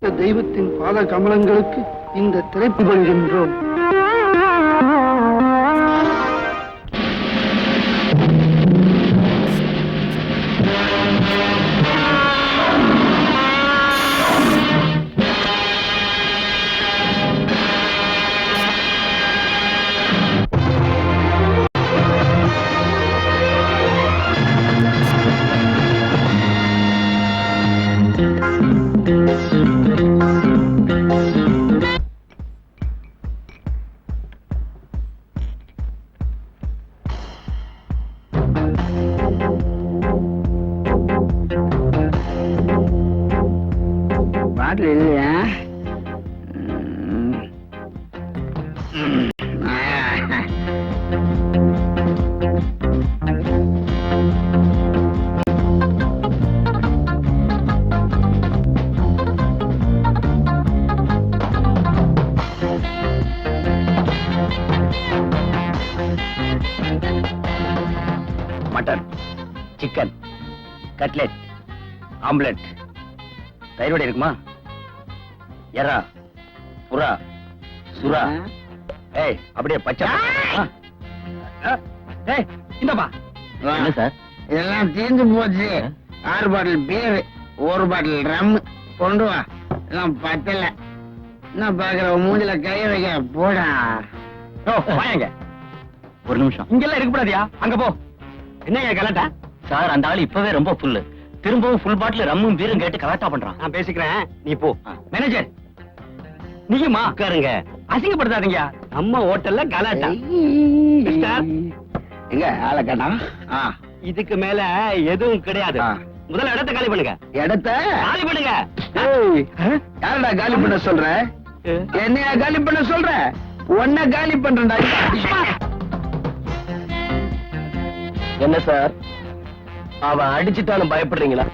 தெய்வத்தின் பாத கமலங்களுக்கு இந்த திரைப்பு கொள்கின்றோம். பாட்டில் இல்லையா? மட்டன், சிக்கன், கட்லெட், ஆம்லெட், தயிரோட இருக்குமா? எறா, புறா, சுறா, ஏய் அப்படியே பச்சை. ஏய் இந்தப்பா. என்ன சார்? இதெல்லாம் தீர்ந்து போச்சு. 6 பாட்டில் பீர், 1 பாட்டில் ரம் கொண்டு வா. எல்லாம் பத்தல. என்ன பாக்குற, மூஞ்சில கைய வைக்க போடா. வாங்க. ஒரு நிமிஷம். இங்கெல்லாம் இருக்கக்கூடாதியா, அங்க போ. என்னங்க கலாட்டா? சார், அந்த ஆள் இப்பவே ரொம்ப ஃபுல்லு. திரும்பவும் ஃபுல் பாட்டில் ரம்மும் பீரும் கேட்டு கலாட்டா பண்றான். நான் பேசிக்கிறேன், நீ போ. மேனேஜர் நீயுமா உட்காருங்க, அசிங்கப்படுத்தாதீங்க. நம்ம ஹோட்டல்ல கலாட்டா. மிஸ்டர், எங்க ஆளை காணா? இதுக்கு மேல எதுவும் கிடையாது. முதல்ல இடத்தை காலி பண்ணுங்க. இடத்த காலி பண்ணுங்க. யாரடா காலி பண்ண சொல்ற? என்னையா காலி பண்ண சொல்ற? உன்னை காலி பண்றேன்டா. என்ன சார், அவன் அடிச்சுட்டாலும் பயப்படுறீங்களா?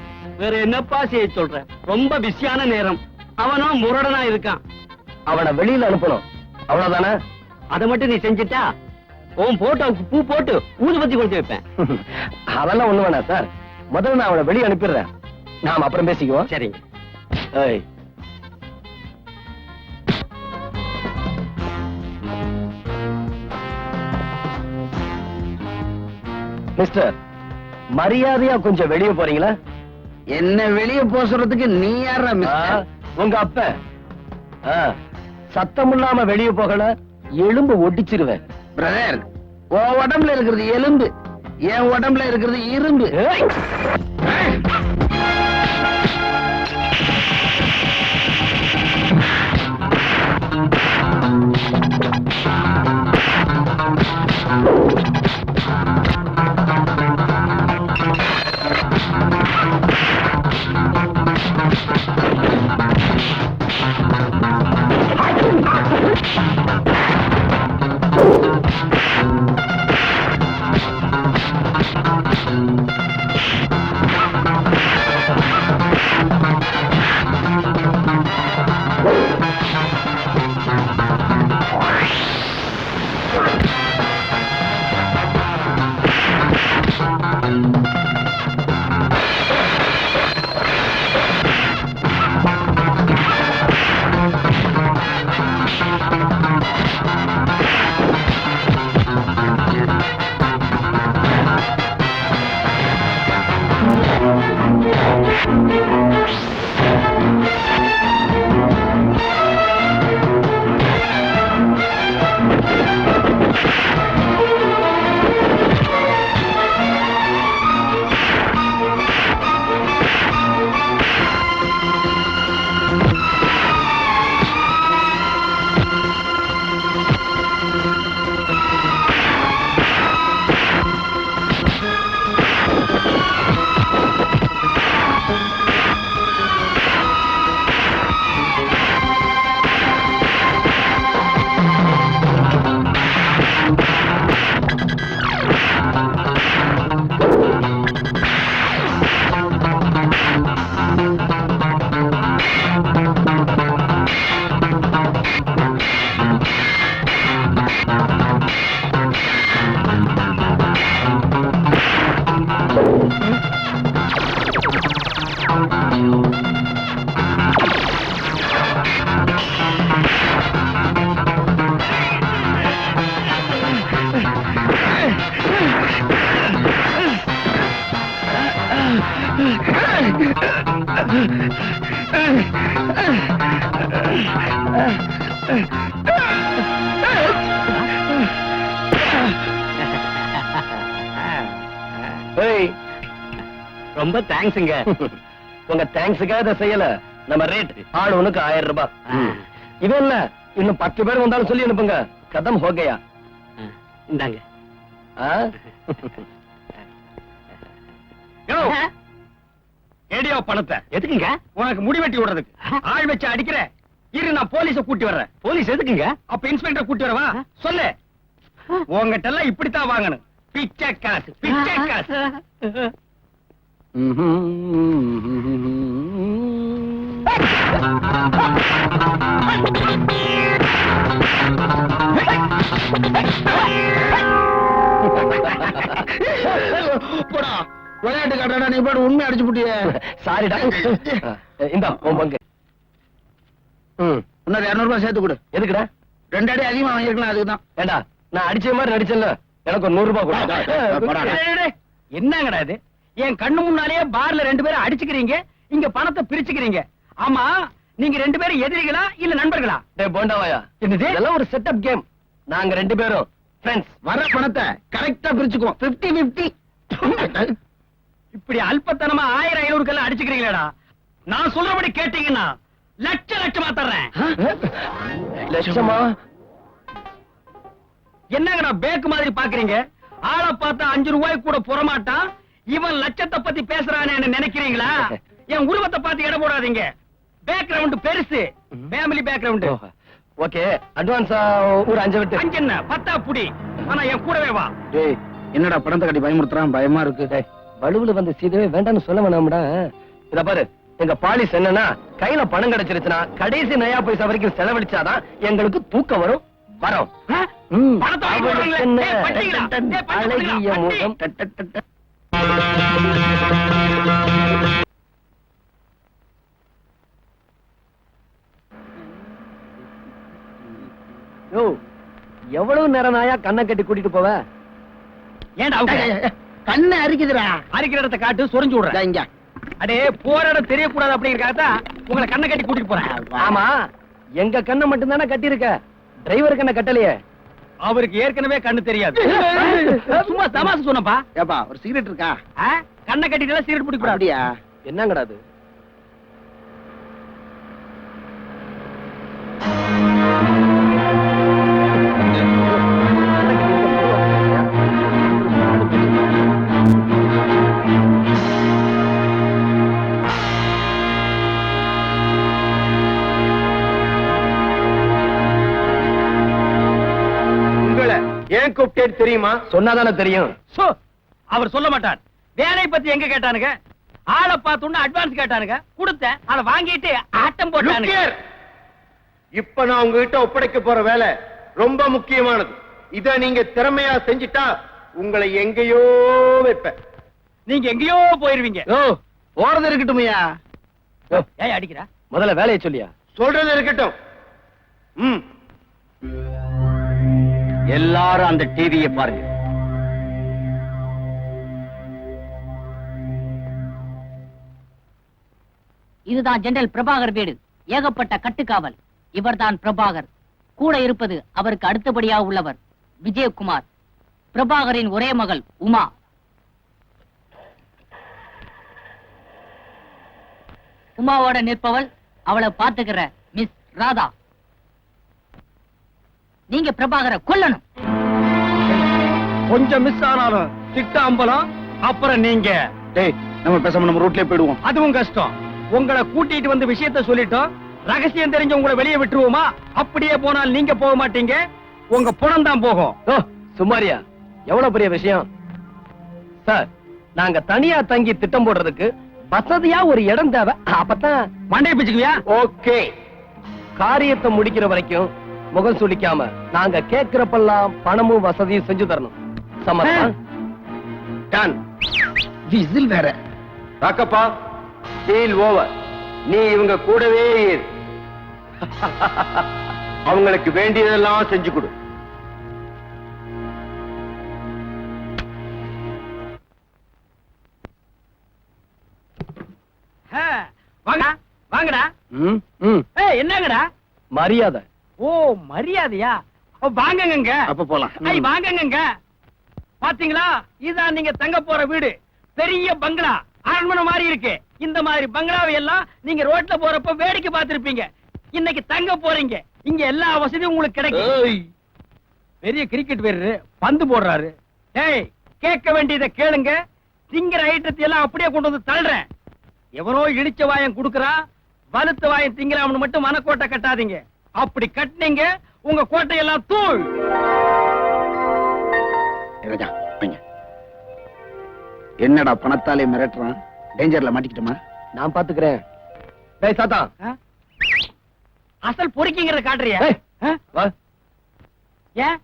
வேற என்னப்பா செய்ய சொல்ற? ரொம்ப பிஸியான நேரம். அவனும் முரடனா இருக்கான். அவனை வெளியில அனுப்பணும், அவ்வளவுதானே? அதை மட்டும் நீ செஞ்சுட்டா உன் போட்டோவுக்கு பூ போட்டு ஊதுபத்தி கொடுத்து வைப்பேன். அதெல்லாம் ஒண்ணு வேணாம் சார். முதல்ல நான் அவனை வெளியே அனுப்பிடுறேன், நாம அப்புறம் பேசிக்குவோம். சரிங்க. ஏய், மிஸ்டர், மரியாதையா கொஞ்சம் வெளியே போறீங்களா? என்ன வெளிய போக சொல்றதுக்கு நீ யாரா மிஸ்டர்? உங்க அப்ப சத்தம் இல்லாம வெளியே போகல, எலும்பு ஒடிச்சிருவேன். பிரதர், உன் உடம்புல இருக்கிறது எலும்பு, என் உடம்புல இருக்கிறது இரும்பு. ஏய், ரொம்ப தேங்க்ஸுங்க. உங்க தேங்க்ஸுக்காக இதை செய்யல. நம்ம ரேட் ஆள் ஒண்ணுக்கு 1000 ரூபாய். இது இல்ல, இன்னும் 10 பேர் வந்தாலும் சொல்லி அனுப்புங்க. கதம் ஹோகையா. இந்தாங்க. ஆ? யோ, ஏடியோ பணத்தை எதுக்குங்க? உனக்கு முடி வெட்டி விடுறதுக்கு. ஆள் வச்சு அடிக்கிற. இரு, நான் போலீஸ கூட்டி வர்றேன். போலீஸ் எதுக்குங்க? அப்ப இன்ஸ்பெக்டர் கூட்டி வரவா? சொல்லு. உங்ககிட்ட எல்லாம் இப்படித்தான் வாங்கணும். பிச்சை காசு, பிச்சை காசு. போடா, விளையாட்டு காட்டாடா, நீ பாட்டு உண்மை அடிச்சு புட்டிய. சாரிடா. இந்தா உன் பங்கு. இன்னொரு 200 ரூபாய் சேர்த்து கொடு. எதுக்குடா? 2 அடி அதிகமா வாங்கிருக்கலாம், அதுக்குதான். ஏண்டா, நான் அடிச்ச மாதிரி நடிச்சல, எனக்கு ஒரு 100 ரூபாய் கொடு. போடா. டேய், டேய், டேய், என்னங்கடா இது? என் கண்ணு முன்னாலேயே பார்ல 2 பேரும் அடிச்சுக்கிறீங்க, இங்க பணத்தை பிரிச்சுக்கிறீங்க. ஆமா, நீங்க 2 பேரும் எதிரிகளா இல்ல நண்பர்களா? டேய் போண்டாவாயா, என்னது? இதெல்லாம் ஒரு செட்டப் கேம். நாங்க 2 பேரும் ஃப்ரெண்ட்ஸ். வர பணத்தை கரெக்டா பிரிச்சுக்குவோம். 50-50. இப்படி அல்பத்தனமா 1000-500 கல்ல அடிச்சுக்கிறீங்களேடா. நான் சொல்றபடி கேட்டீங்கன்னா லட்சமா தர்றேன். லட்சமா? என்னங்கடா பேக்கு மாதிரி பாக்குறீங்க? ஆளை பார்த்தா 5 ரூபாய் கூட புறமாட்டான். இவன் லட்சத்தை பத்தி பேசுறானே நினைக்கிறீங்களா? என் உருவத்தை பார்த்து எடை போடாதீங்க. பேக்ரவுண்ட் பெருசு, ஃபேமிலி பேக்ரவுண்ட். ஓகே, அட்வான்ஸா ஒரு 5 விட்டு. 5 என்ன 10 புடி. ஆனா என் கூடவே வா. டேய், என்னடா பணத்தை கட்டி பயமுறுத்துறான்? பயமா இருக்கு. டேய், வலுவுல வந்து சீதவே வேண்டாம்னு சொல்ல வேணாம்டா. இத பாரு, எங்க பாலிஸ் என்னன்னா, கையில பணம் கிடைச்சிருச்சுன்னா கடைசி நயா பைசா வரைக்கும் செலவழிச்சாதான் எங்களுக்கு தூக்கம் வரும். வரோம். பணத்தை வாங்கி போடுறீங்களே. டேய், பட்டிங்களா? டேய், பட்டி அழகிய போடுறீங்களா? முகம். யோ, எவ்வளவு நேரம் நாயா கண்ணை கட்டி கூட்டிட்டு போவ? ஏன்டா அவுக்க? கண்ணு அரிக்குதுடா. அரிக்கிற இடத்தை காட்டு, சொரிஞ்சு விடுறேன். இங்க அடே, போற இடம் தெரியக்கூடாது அப்படிங்கறதுக்காக உங்களை கண்ணை கட்டி கூட்டிட்டு போறேன். ஆமா, எங்க கண்ணை மட்டும் தானே கட்டி இருக்க, டிரைவர் கண்ணை கட்டலையே. அவருக்கு ஏற்கனவே கண்ணு தெரியாது. சும்மா தமாசு சொன்னப்பா. ஏப்பா, ஒரு சிகரெட் இருக்கா? கண்ணை கட்டிட்டு சீரட் பிடிக்க கூடாது. அப்படியா? என்னங்கடா அது? ஏன் கூப்பிட்டேன்னு தெரியுமா? சொன்னாதானே தெரியும். அவர் சொல்ல மாட்டார். வேலை பத்தி எங்க கேட்டானுங்க? ஆளை பார்த்து அட்வான்ஸ் கேட்டானுங்க, கொடுத்தேன். அதை வாங்கிட்டு ஆட்டம் போட்டானுங்க. இப்ப நான் உங்ககிட்ட ஒப்படைக்க போற வேலை ரொம்ப முக்கியமானது. இத நீங்க திறமையா செஞ்சிட்டா உங்களை எங்கேயோ வைப்பேன். நீங்க எங்கேயோ போயிருவீங்க. ஓ, போறது இருக்கட்டுமையா. ஏன் அடிக்கிற? முதல்ல வேலையை சொல்லியா. சொல்றது இருக்கட்டும். எல்லாரும் அந்த டிவியை பாருங்க. இதுதான் ஜெனரல் பிரபாகர் வீடு. ஏகப்பட்ட கட்டுக்காவல். இவர்தான் பிரபாகர். கூட இருப்பது அவருக்கு அடுத்தபடியாக உள்ளவர் விஜயகுமார். பிரபாகரின் ஒரே மகள் உமா. உமாவோட நிற்பவள் அவளை பாத்துக்கிற மிஸ் ராதா. நீங்க பிரபாகரை கொல்லணும். கொஞ்சம் மிஸ் ஆனாலும் திட்ட அம்பலம். அப்புறம் நீங்க டேய், நம்ம பேசாம நம்ம ரூட்லயே போயிடுவோம். அதுவும் கஷ்டம். உங்களை கூட்டிட்டு வந்து விஷயத்த சொல்லிட்டோம். ரகசியம் தெரிஞ்ச உங்களை வெளியே விட்டுருவோமா? அப்படியே போனால் நீங்க போக மாட்டீங்க, உங்க பணம் தான் போகும். ஓ, சுமாரியா, எவ்வளவு பெரிய விஷயம் சார். நாங்க தனியா தங்கி திட்டம் போடுறதுக்கு வசதியா ஒரு இடம் தேவை. அப்பதான் மண்டைய பிச்சுக்குவியா? ஓகே, காரியத்தை முடிக்கிற வரைக்கும் முகம் சுளிக்காம நாங்க கேட்கிறப்பெல்லாம் பணமும் வசதியும் செஞ்சு தரணும். சம்மதமா? டன். விசில் வேற. ராக்கப்பா, டீல் ஓவர். நீ இவங்க கூடவே இரு. அவங்களுக்கு வேண்டியதெல்லாம் செஞ்சு கொடு. வாங்க வாங்கடா. ம், ம். ஏய் என்னங்கடா? மரியாதை. ஓ மரியாதையா? அப்ப வாங்கங்க. அப்ப போலாம். ஐ வாங்கங்க. பாத்தீங்களா, இதான் நீங்க தங்க போற வீடு. பெரிய பங்களா, அரண்மனை மாதிரி இருக்கு. இந்த மாதிரி பங்களாவை எல்லாம் நீங்க ரோட்ல போறப்ப வேடிக்கை பார்த்திருப்பீங்க. இன்னைக்கு தங்க போறீங்க. இங்க எல்லா வசதியும் உங்களுக்கு கிடைக்கும். பெரிய கிரிக்கெட் வீரரு பந்து போடுறாரு. ஏய் கேட்க வேண்டியதை கேளுங்க. திங்கிற ஐட்டத்தை எல்லாம் அப்படியே கொண்டு வந்து தள்ளுறேன். எவனோ இடிச்ச வாயம் குடுக்கறான், வலுத்த வாயம் திங்கறாம்னு மட்டும் மனக்கோட்டை கட்டாதீங்க. அப்படி கட்டினீங்க உங்க கோட்டையெல்லாம் தூள். ராஜா வைங்க. என்னடா பணத்தாலே மிரட்டுறான்? டேஞ்சர்ல மாட்டிக்கிட்டோமா? நான் பாத்துக்கிறேன். டேய் சாத்தா, அசல் பொறுக்கிங்கிறத காட்டுறியா? ஏய், வா. ஏன்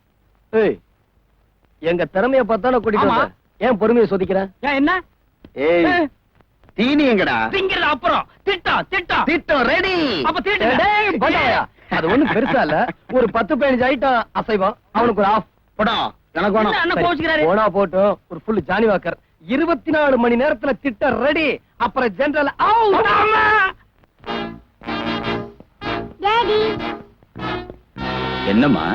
ஏய், எங்க திறமைய பார்த்தா நான் கூட்டிட்டு ஆமா. வந்தேன். ஏன் பொறுமையை சோதிக்கிறேன்? ஏன் என்ன? ஏய் தீனி எங்கடா? திங்கிறது அப்புறம் திட்டம் திட்டம் திட்டம் ரெடி. அப்ப தீட்டு. டேய், போடாயா. அது ஒண்ணும் பெருசா இல்ல. ஒரு 10-15 ஐட்டம் அசைவம். அவனுக்கு ஒரு ஆஃப். போடா எனக்கு வேணும். என்ன சரி, கோச்சுக்கிறாரு? போனா போட்டும். ஒரு ஃபுல் ஜானி வாக்கர். 24 மணி நேரத்துல திட்டம் ரெடி. அப்புறம் ஜெனரல் அவுட். என்னம்மா?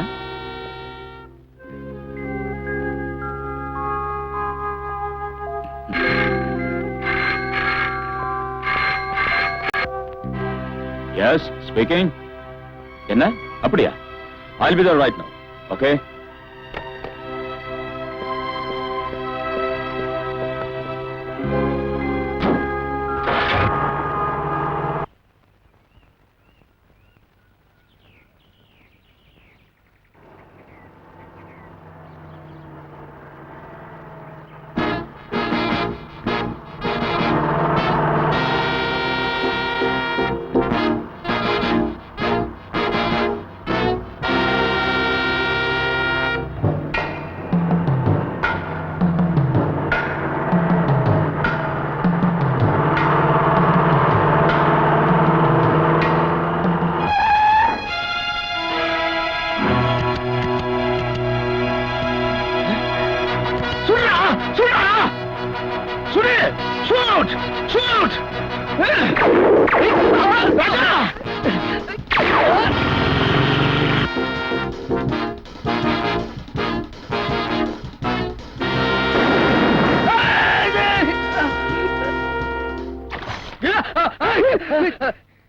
Yes speaking. என்ன அப்படியா? I'll be there right now. Okay.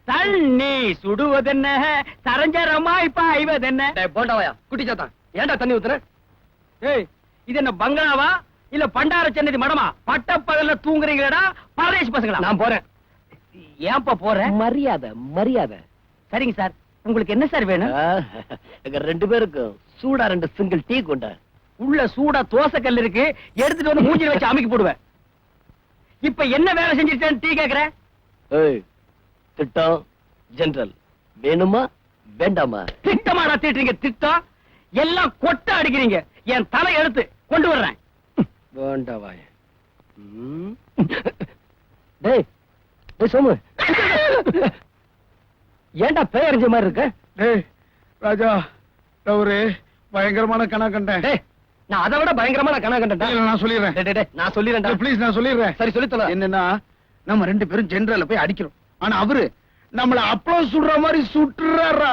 தண்ணி சுடுவதென்ன, சரஞ்சரமாய் பாய்வதென்ன? டேய் போண்டாவாயா, குட்டி சாத்தா, ஏன்டா தண்ணி ஊத்துற? ஏய் இது என்ன பங்களாவா இல்ல பண்டார சென்னதி மடமா? பட்ட பகல்ல தூங்குறீங்களா பரதேசி பசங்களா? நான் போறேன். ஏன்பா போற? மரியாதை மரியாதை. சரிங்க சார், உங்களுக்கு என்ன சார் வேணும்? எங்க 2 பேருக்கும் சூடா 2 சிங்கிள் டீ கொண்ட. உள்ள சூடா தோசை கல் இருக்கு, எடுத்துட்டு வந்து மூஞ்சில வச்சு அமைக்கி போடுவேன். இப்ப என்ன வேலை செஞ்சிருச்சேன்னு டீ கேக்குற? ஏய், திட்டம் ஜெனரல் வேணுமா வேண்டாமா? திட்டமாடா தீட்டுறீங்க திட்டம்? எல்லாம் கொட்ட அடிக்கிறீங்க. என் தலை எழுத்து கொண்டு வர்றேன். வேண்டாவாய. டேய் டேய் சோமு, ஏன்டா பேயறிஞ்ச மாதிரி இருக்க? டேய் ராஜா, ஒரு பயங்கரமான கணக்கு கண்டேன். டேய், நான் அதை விட பயங்கரமான கனவு கண்டேன்டா. இல்ல, நான் சொல்லிடுறேன். டேய், டேய், டேய், நான் சொல்லிடுறேன்டா. ப்ளீஸ் நான் சொல்லிடுறேன். சரி சொல்லித்தல. என்னன்னா நம்ம 2 பேரும் ஜெனரல்ல போய் அடிக்கிறோம். ஆனா அவரு நம்மள அப்ளோஸ் சுடுற மாதிரி சுட்டுறாரா.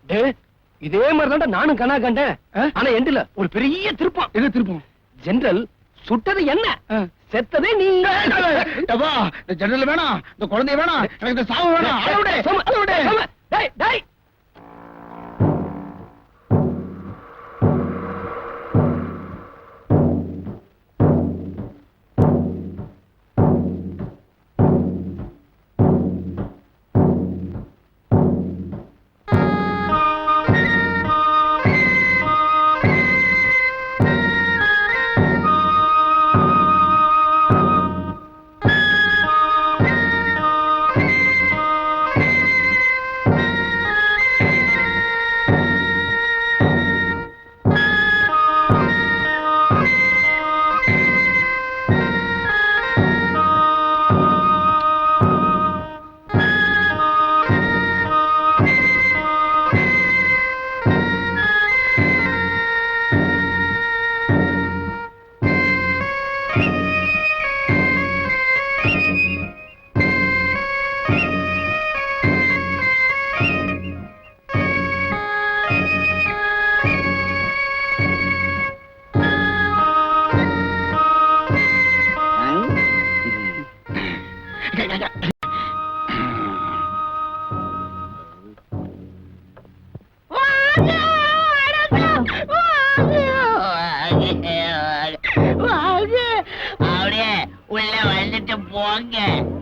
டேய், இதே மாதிரி நானும் கனா கண்டேன். ஆனா எண்டுல ஒரு பெரிய திருப்பம். எது திருப்பம்? ஜெனரல் சுட்டது என்ன, செத்ததே நீ. அப்பா, இந்த ஜெனரல் வேணாம், இந்த குழந்தை வேணாம், எனக்கு இந்த சாவு வேணாம். அளவுடே, அளவுடே. டேய் டேய்,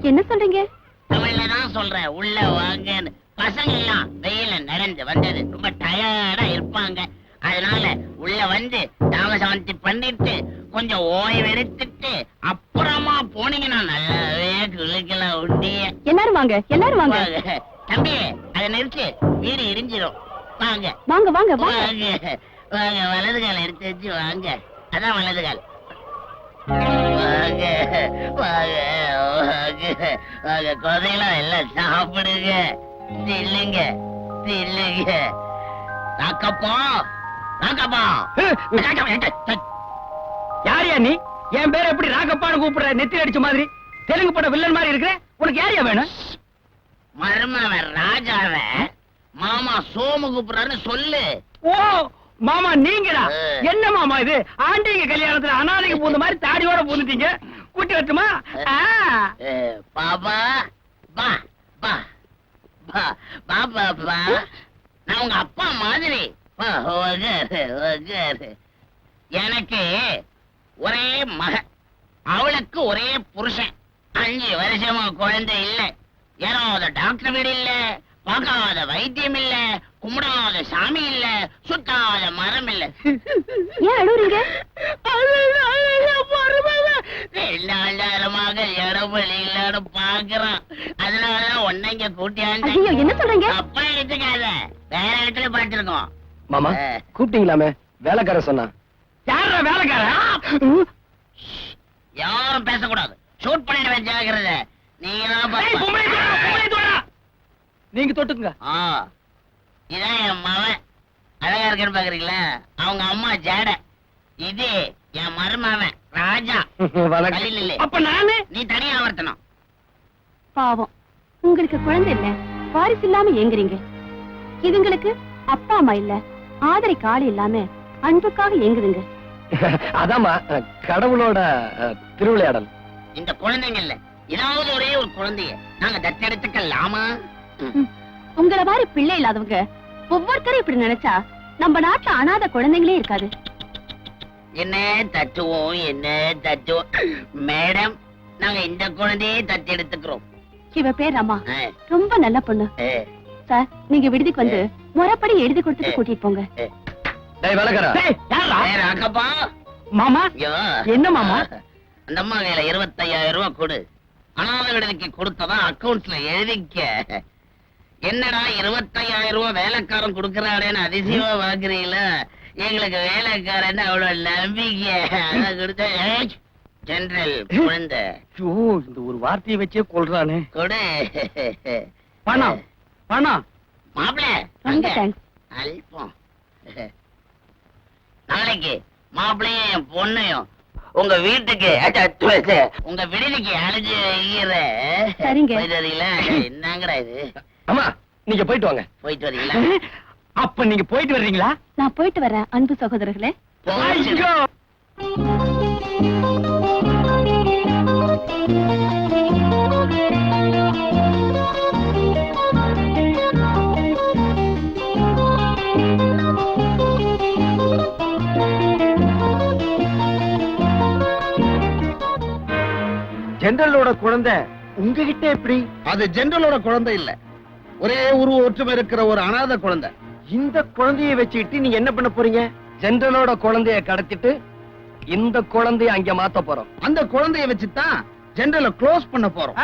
என்ன சொல்றீங்க? தமிழ்ல தான் சொல்றேன், உள்ள வாங்கன்னு. பசங்க எல்லாம் வெயில நடந்து வந்தது ரொம்ப டயர்டா இருப்பாங்க. அதனால உள்ள வந்து தாமசாந்தி பண்ணிட்டு கொஞ்சம் ஓய்வு எடுத்துட்டு அப்புறமா போனீங்கன்னா நல்லாவே குளிக்கலாம். உண்டிய எல்லாரும் வாங்க, எல்லாரும் வாங்க. தம்பி, அதை நிறுத்து, வீடு இடிஞ்சிடும். வாங்க வாங்க வாங்க வாங்க. வாங்க வாங்க, வலது கால் எடுத்து வச்சு வாங்க. அதான் வலது கால். வாங்க வாங்க வாங்க வாங்க, குழந்தைகளும் எல்லாம் சாப்பிடுங்க. இல்லைங்க இல்லைங்க. ராக்கப்பா ராக்கப்பா. யாரியா நீ? என் பேரை எப்படி ராகப்பான்னு கூப்பிடுற? நெத்தி அடிச்ச மாதிரி தெலுங்கு பட வில்லன் மாதிரி இருக்கிற. உனக்கு யாரியா வேணும்? மருமவன் ராஜாவ மாமா சோமு கூப்பிடுறான்னு சொல்லு. ஓ மாமா நீங்களா? என்ன மாமா இது? ஆண்டிங்க கல்யாணத்துல அனாதைக்கு பூந்த மாதிரி தாடியோட பூந்துட்டீங்க. கூட்டி வரட்டுமா? பாபா பா பா பா பாபா பா. நான் உங்க அப்பா மாதிரி. எனக்கு ஒரே மக, அவளுக்கு ஒரே புருஷன். 5 வருஷமா குழந்தை இல்ல. ஏறாத டாக்டர் வீடு இல்ல, பார்க்காத வைத்தியம் இல்ல, கும்பிடாத சாமி இல்ல, சுத்தாத மரம் இல்ல. ஏன் அழுவுறீங்க? எல்லாரமாக இடவழி இல்லன்னு பாக்குறான். அதனாலதான் ஒன்னைங்க கூட்டியாந்து. ஐயோ, என்ன சொல்றீங்க? அப்பா எடுத்துக்காத, வேற இடத்துல பார்த்திருக்கோம். மாமா கூப்பிட்டீங்களாமே? வேலைக்காரன் சொன்னா. யாரா வேலைக்காரன்? யாரும் பேசக்கூடாது. ஷூட் பண்ணிட்டு வச்சாகிறத நீங்க தொட்டுக்குங்க. இதான் என் மவன். அழகா இருக்குன்னு பாக்குறீங்களா? அவங்க அம்மா ஜாட. இது என் மருமவன் ராஜா. அப்ப நானு? நீ தனியா வர்த்தணும். பாவம், உங்களுக்கு குழந்தை இல்ல, வாரிசு இல்லாம ஏங்குறீங்க. இதுங்களுக்கு அப்பா அம்மா இல்ல, ஆதரிக்கு ஆள் இல்லாம அன்புக்காக ஏங்குதுங்க. அதாம்மா கடவுளோட திருவிளையாடல். இந்த குழந்தைங்கல்ல ஏதாவது ஒரே ஒரு குழந்தைய நாங்க தத்தெடுத்துக்கலாமா? உங்களை மாதிரி பிள்ளை இல்லாதவங்க ஒவ்வொருத்தரும் இப்படி நினைச்சா நம்ம நாட்டுல அனாதை குழந்தைங்களே இருக்காது. என்ன தத்துவோம், என்ன தத்துவோம். மேடம், நாங்க இந்த குழந்தையே தத்தெடுத்துக்கிறோம். இவ பேர் அம்மா, ரொம்ப நல்ல பொண்ணு. சார், நீங்க விடுதிக்கு வந்து முறைப்படி எழுதி கொடுத்துட்டு கூட்டிட்டு போங்க. அக்கப்பா மாமா. என்ன மாமா? அந்த அம்மா கையில 25,000 ரூபாய் கொடு. அனாதை விடுதிக்கு கொடுத்ததா அக்கவுண்ட்ஸ்ல எழுதிக்க. என்னடா 25,000 ரூபாய் வேலைக்காரன் கொடுக்கறாடேன்னு அதிசயமா வாங்குறீங்களா? எங்களுக்கு வேலைக்காரன் அவ்வளவு நம்பிக்கை. கொடுத்த ஜெனரல் குழந்தை. இந்த ஒரு வார்த்தையை வச்சே கொள்றானே. கொடு. பணம் பணம். மாப்பிள அல்பம். நாளைக்கு மாப்பிளையும் என் பொண்ணையும் உங்க வீட்டுக்கு உங்க விடுதிக்கு அழைச்சு வைக்கிறீங்களா? என்னங்கடா இது? அம்மா நீங்க போயிட்டு வாங்க. போயிட்டு வரீங்களா? அப்ப நீங்க போயிட்டு வர்றீங்களா? நான் போயிட்டு வரேன் அன்பு சகோதரர்களே. ஜெனரலோட குழந்தை உங்ககிட்ட எப்படி? அது ஜெனரலோட குழந்தை இல்ல, ஒரே உருவ ஒற்றுமை இருக்கிற ஒரு அனாதை குழந்தை. இந்த குழந்தையை வச்சுக்கிட்டு நீங்க என்ன பண்ண போறீங்க? ஜெனரலோட குழந்தைய கடத்திட்டு இந்த குழந்தைய அங்க மாத்த போறோம். அந்த குழந்தைய வச்சுதான் ஜெனரல க்ளோஸ் பண்ண போறோம்.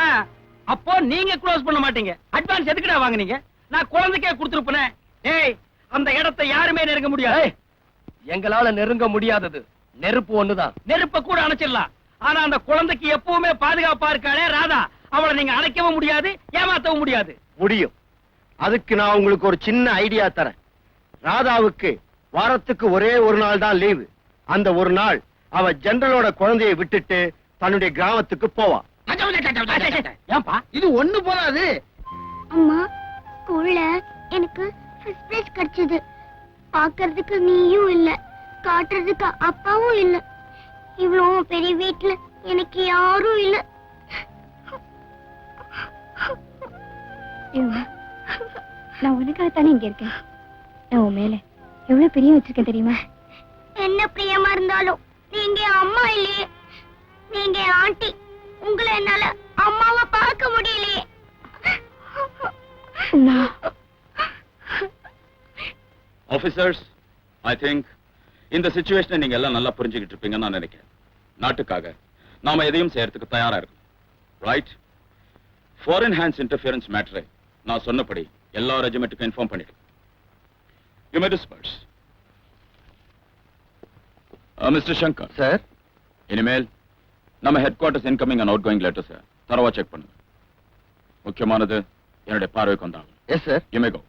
அப்போ நீங்க க்ளோஸ் பண்ண மாட்டீங்க. அட்வான்ஸ் எதுக்குடா வாங்குனீங்க? நான் குழந்தைக்கே கொடுத்துருப்பேன். ஏய், அந்த இடத்தை யாருமே நெருங்க முடியாது. எங்களால நெருங்க முடியாதது நெருப்பு ஒண்ணுதான். நெருப்ப கூட அணைச்சிடலாம். ஆனா அந்த குழந்தைக்கு எப்பவுமே பாதுகாப்பா இருக்காளே ராதா, அவளை நீங்க அணைக்கவும் முடியாது, ஏமாத்தவும் முடியாது. முடியும். அதுக்கு நான் உங்களுக்கு ஒரு சின்ன ஐடியா தரேன். ராதாவுக்கு வாரத்துக்கு ஒரே ஒரு நாள் தான் லீவு. அந்த ஒரு நாள் அவ ஜெனரலோட குழந்தையை விட்டுட்டு தன்னுடைய கிராமத்துக்கு போவா. ஏன்பா இது ஒண்ணு போதாது. அம்மா, ஸ்கூல்ல எனக்கு ஃபர்ஸ்ட் பிரைஸ் கிடைச்சது. பாக்குறதுக்கு நீயும் இல்ல, காட்டுறதுக்கு அப்பாவும் இல்ல. இவ்வளவு பெரிய வீட்டுல எனக்கு யாரும் இல்ல. நான் உனக்காக தானே இங்க இருக்கேன். நான் உன் மேல எவ்வளவு பிரியம் வச்சிருக்கேன் தெரியுமா? என்ன பிரியமா இருந்தாலும் நீங்க அம்மா இல்லையே, நீங்க ஆண்டி. உங்களை என்னால அம்மாவை பார்க்க முடியலையே. ஆபீசர்ஸ், ஐ திங்க் இந்த சிச்சுவேஷனை நீங்க எல்லாம் நல்லா புரிஞ்சுக்கிட்டு இருப்பீங்கன்னு நான் நினைக்கிறேன். நாட்டுக்காக நாம எதையும் செய்யறதுக்கு தயாரா இருக்கும். ரைட்? ஃபாரின் ஹேண்ட்ஸ் இன்டர்ஃபியரன்ஸ் மேட்டரை நான் சொன்னபடி எல்லா ரெஜிமெண்ட்டுக்கும் இன்ஃபார்ம் பண்ணிடுங்க. You may disperse. Mister Shankar sir, இனிமேல் நம்ம headquarters incoming and outgoing letters தரவா செக் பண்ணுங்க. முக்கியமானது என்னுடைய பார்வைக்கு வந்தாகும். Yes sir. You may go.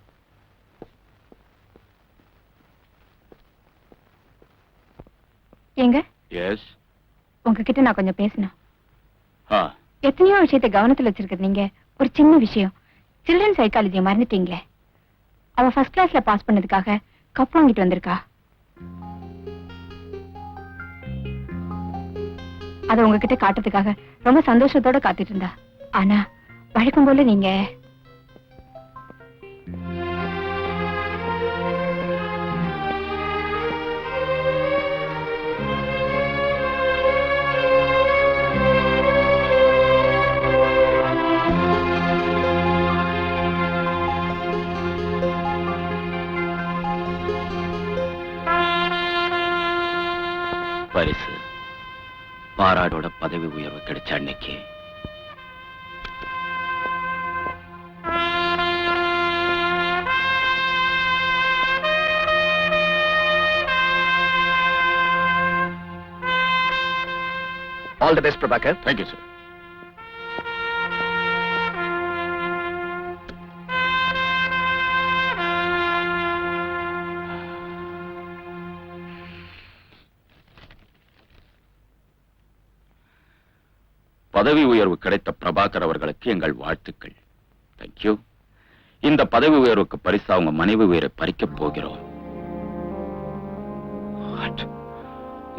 ஏங்க, எஸ். உங்ககிட்ட நான் கொஞ்சம் பேசணும். ஆ, எத்தனையோ விஷயத்தை கவனத்துல வச்சிருக்கிறது நீங்க. ஒரு சின்ன விஷயம், சில்ட்ரன் சைக்காலஜியை மறந்துட்டீங்களே. அவ ஃபர்ஸ்ட் கிளாஸ்ல பாஸ் பண்ணதுக்காக கப் வாங்கிட்டு வந்திருக்கா. அதை உங்ககிட்ட காட்டுறதுக்காக ரொம்ப சந்தோஷத்தோட காத்துட்டு இருந்தா. ஆனா வழக்கம் போல நீங்க பரிசு பாராடோட பதவி உயர்வு கிடைச்ச அன்னைக்கு all the best Prabhakar. Thank you sir. பதவி உயர்வு கிடைத்த பிரபாகர் அவர்களுக்கு எங்கள் வாழ்த்துக்கள். தேங்க்யூ. இந்த பதவி உயர்வுக்கு பரிசா அவங்க மனைவி உயிரை பறிக்கப் போகிறோம். What?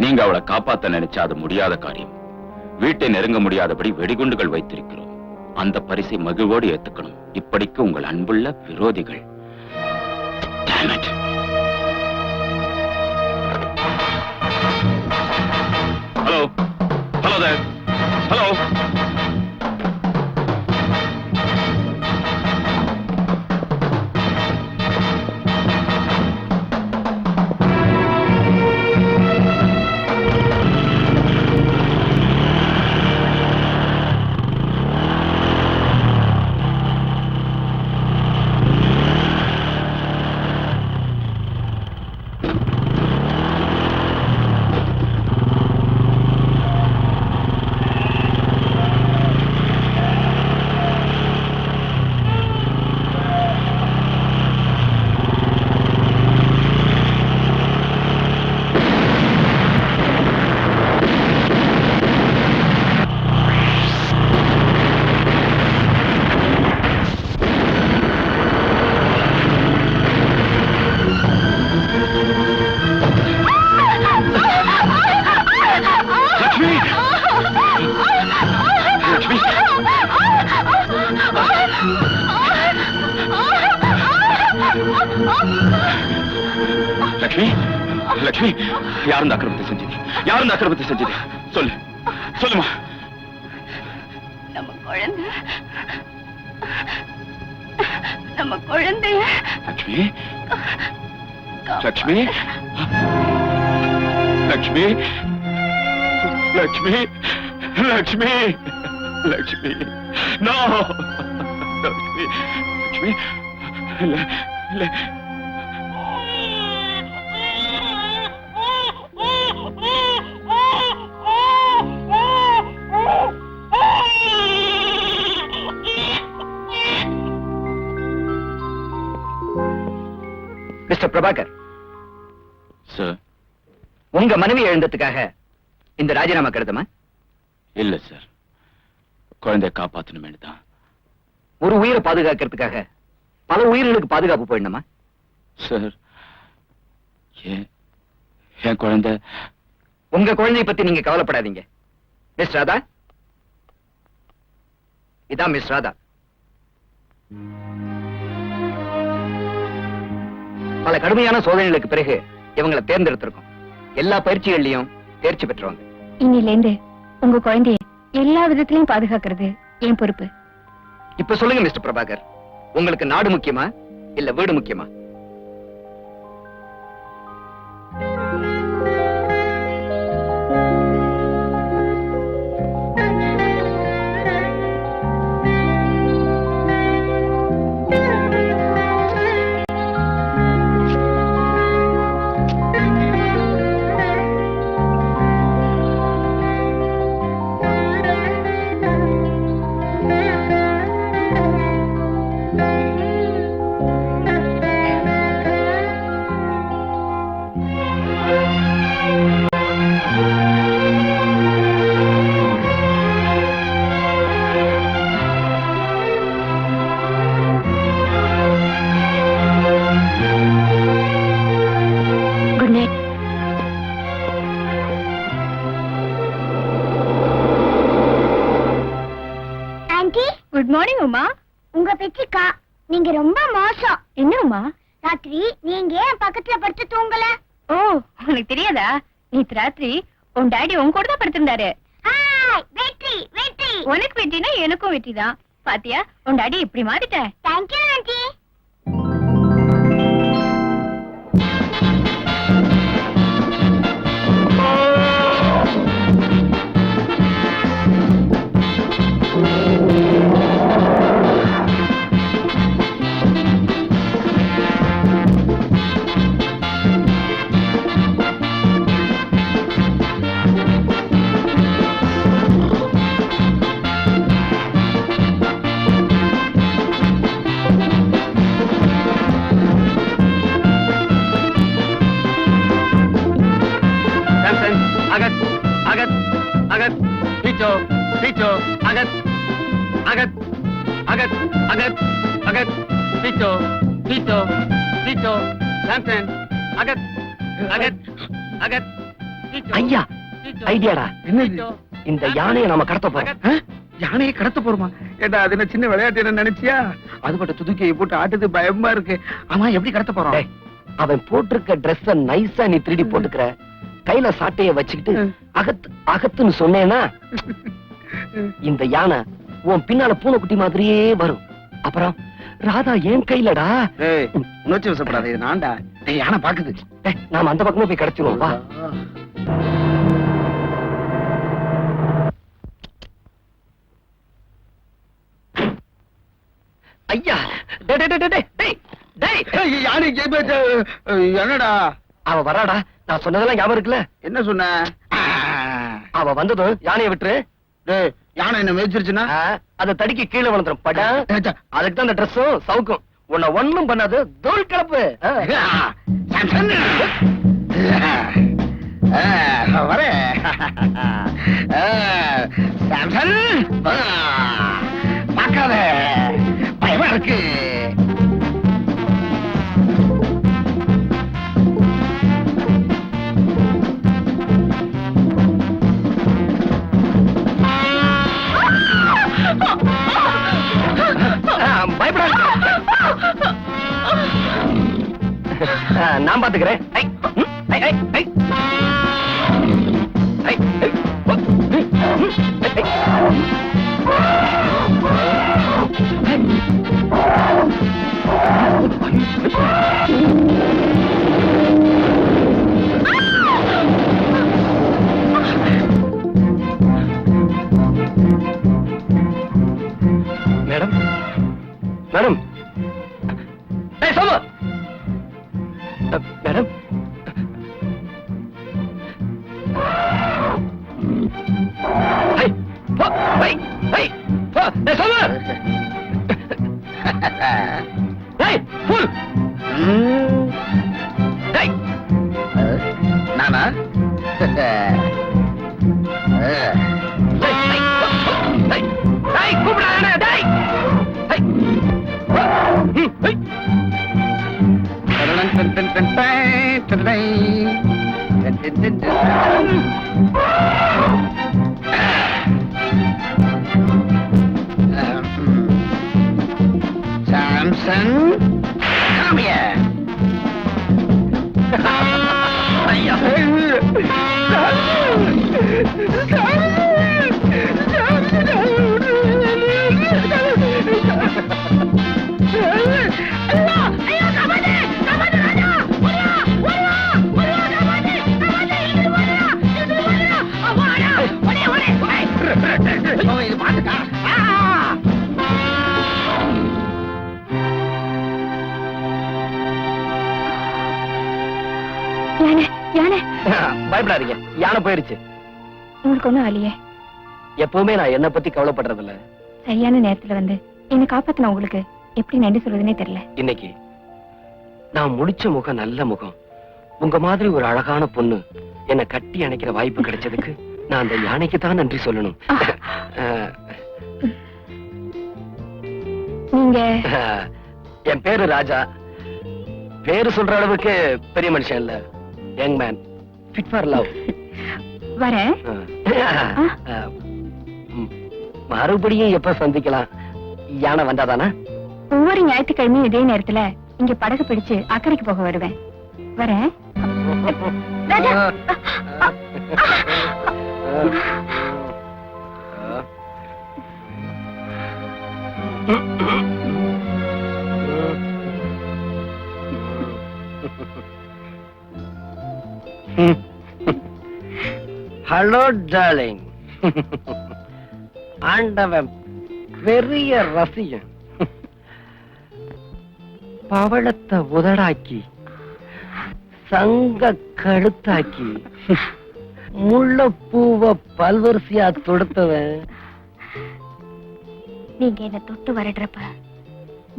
நீங்க அவளை காப்பாத்த நினைச்சா அது முடியாத காரியம். வீட்டை நெருங்க முடியாதபடி வெடிகுண்டுகள் வைத்திருக்கிறோம். அந்த பரிசை மகிழ்வோடு ஏத்துக்கணும். இப்படிக்கு உங்கள் அன்புள்ள விரோதிகள். Damn it. Hello. Hello there. Hello. Lakshmi, Lakshmi, யார் இந்த அக்கிரமத்தை செஞ்சது? யார் இந்த அக்கிரமத்தை செஞ்சது? சொல்லு, சொல்லுமா. நம்ம குழந்தை, நம்ம குழந்தைய Lakshmi, Lakshmi, Lakshmi, Lakshmi, Lakshmi, Lakshmi, no, Lakshmi, Lakshmi, mister Prabhakar, sir. உங்க மனைவி எழுந்ததுக்காக இந்த ராஜினாமா கருதுமா? இல்ல சார், குழந்தைய காப்பாத்தணுமே தான். ஒரு உயிரை பாதுகாக்கிறதுக்காக பல உயிர்களுக்கு பாதுகாப்பு போயிடணுமா? சார், என் குழந்தை. உங்க குழந்தையை பத்தி நீங்க கவலைப்படாதீங்க. மிஸ் ராதா, இதான் மிஸ் ராதா. பல கடுமையான சோதனைகளுக்கு பிறகு இவங்களை தேர்ந்தெடுத்திருக்கோம். எல்லா பயிற்சிகள்லயும் தேர்ச்சி பெற்றவங்க. இன்னில இருந்து உங்க குழந்தைய எல்லா விதத்திலையும் பாதுகாக்கிறது என் பொறுப்பு. இப்ப சொல்லுங்க மிஸ்டர் பிரபாகர், உங்களுக்கு நாடு முக்கியமா இல்ல வீடு முக்கியமா? Good night. Anti, good morning Uma. உங்க பெற்றிக்கா நீங்க ரொம்ப மோசம். என்ன உமா? ராத்திரி நீங்க ஏன் பக்கத்துல படுத்து தூங்கல? ஓ, உனக்கு தெரியாதா? நேத்து ராத்திரி உன் டாடி உன் கூட தான் படுத்திருந்தாரு. ஹாய், வெற்றி வெற்றி. உனக்கு வெற்றினா எனக்கும் வெற்றி தான். பாத்தியா, உன் டாடி இப்படி மாறிட்ட. Thank you aunty. அகத் அகத் அகத் பீச்சோ பீச்சோ அகத் அகத் அகத் அகத் அகத் பீச்சோ பீச்சோ பீச்சோ சாம்சன் அகத் அகத் அகத் ஐயா, ஐடியாடா. இந்த யானையை நாம கடத்த போறோம். யானையை கடத்த போறோமா? ஏடா அது என்ன சின்ன விளையாட்டு என்ன நினைச்சியா? அது பட்ட துதுக்கியை போட்டு ஆட்டுது, பயமா இருக்கு. ஆமா, எப்படி கடத்த போறோம்? டேய், அவன் போட்டிருக்க ட்ரெஸ்ஸ நைஸா நீ திருடி போட்டுக்கிற, கையில சாட்டைய வச்சுக்கிட்டு அகத் அகத்துன்னு சொன்னேன்னா இந்த யானை உன் பின்னால பூனைக்குட்டி மாதிரியே வரும். அப்புறம் ராதா ஏன் கையிலடா. உணர்ச்சி வசப்படாத, இது நான்டா. யானை பாக்குது. டேய், நாம அந்த பக்கமே போய் கிடைச்சிருவோம். வா. ஐயா, டேய் டேய் டேய் டேய் டேய் டேய், யானை என்னடா? அவ வராடா. நான் சொன்னதெல்லாம் ஞாபகம் இருக்குல்ல? என்ன சொன்ன? அவ வந்ததும் யானையை விட்டுரு. டேய், யானை என்ன மேய்ச்சிருச்சுன்னா அத தடிக்கு கீழே விழுந்துரும். படா, அதுக்கு தான் அந்த ட்ரெஸ்ஸும் சவுக்கும். உன்னை ஒண்ணும் பண்ணாது. தோல் கலப்பு. வரே சாம்சன், பார்க்காத, பயமா இருக்கு. பயப்படாத, நான் பாத்துக்கிறேன். மேடம், மேடம், சோமு, மேடம், நானா? Samson, come here. ஐயா, இது பாத்துக்கா. யானை யானை பயப்படாதீங்க, யானை போயிருச்சு. உங்களுக்கு ஒண்ணும் ஆலையே. எப்பவுமே நான் என்ன பத்தி கவலைப்படுறது இல்ல. சரியான நேரத்துல வந்து என்ன காப்பாத்தின உங்களுக்கு எப்படி நன்றி சொல்றதுன்னே தெரியல. இன்னைக்கு நான் முடிச்ச முகம் நல்ல முகம், உங்க மாதிரி ஒரு அழகான பொண்ணு என்ன கட்டி அணைக்கிற வாய்ப்பு கிடைச்சதுக்கு நான் அந்த யானைக்கு தான் நன்றி சொல்லணும். நீங்க என் பேரு ராஜா. பேரு சொல்ற அளவுக்கு பெரிய மனுஷன் இல்ல, young man, fit for love. வரேன். மறுபடியும் எப்ப சந்திக்கலாம்? யானை வந்தாதானா? ஒவ்வொரு ஞாயிற்றுக்கிழமையும் இதே நேரத்துல இங்க படகு பிடிச்சு அக்கறைக்கு போக வருவேன். வரேன். ராஜா. Hello darling. ஆண்டவன் பெரிய ரசிகன். பவளத்தை உதடாக்கி, சங்க கழுத்தாக்கி, முள்ளப்பூவ பல்வரிசையா தொடுத்தவன். நீங்க என்ன தொட்டு வரடுறப்ப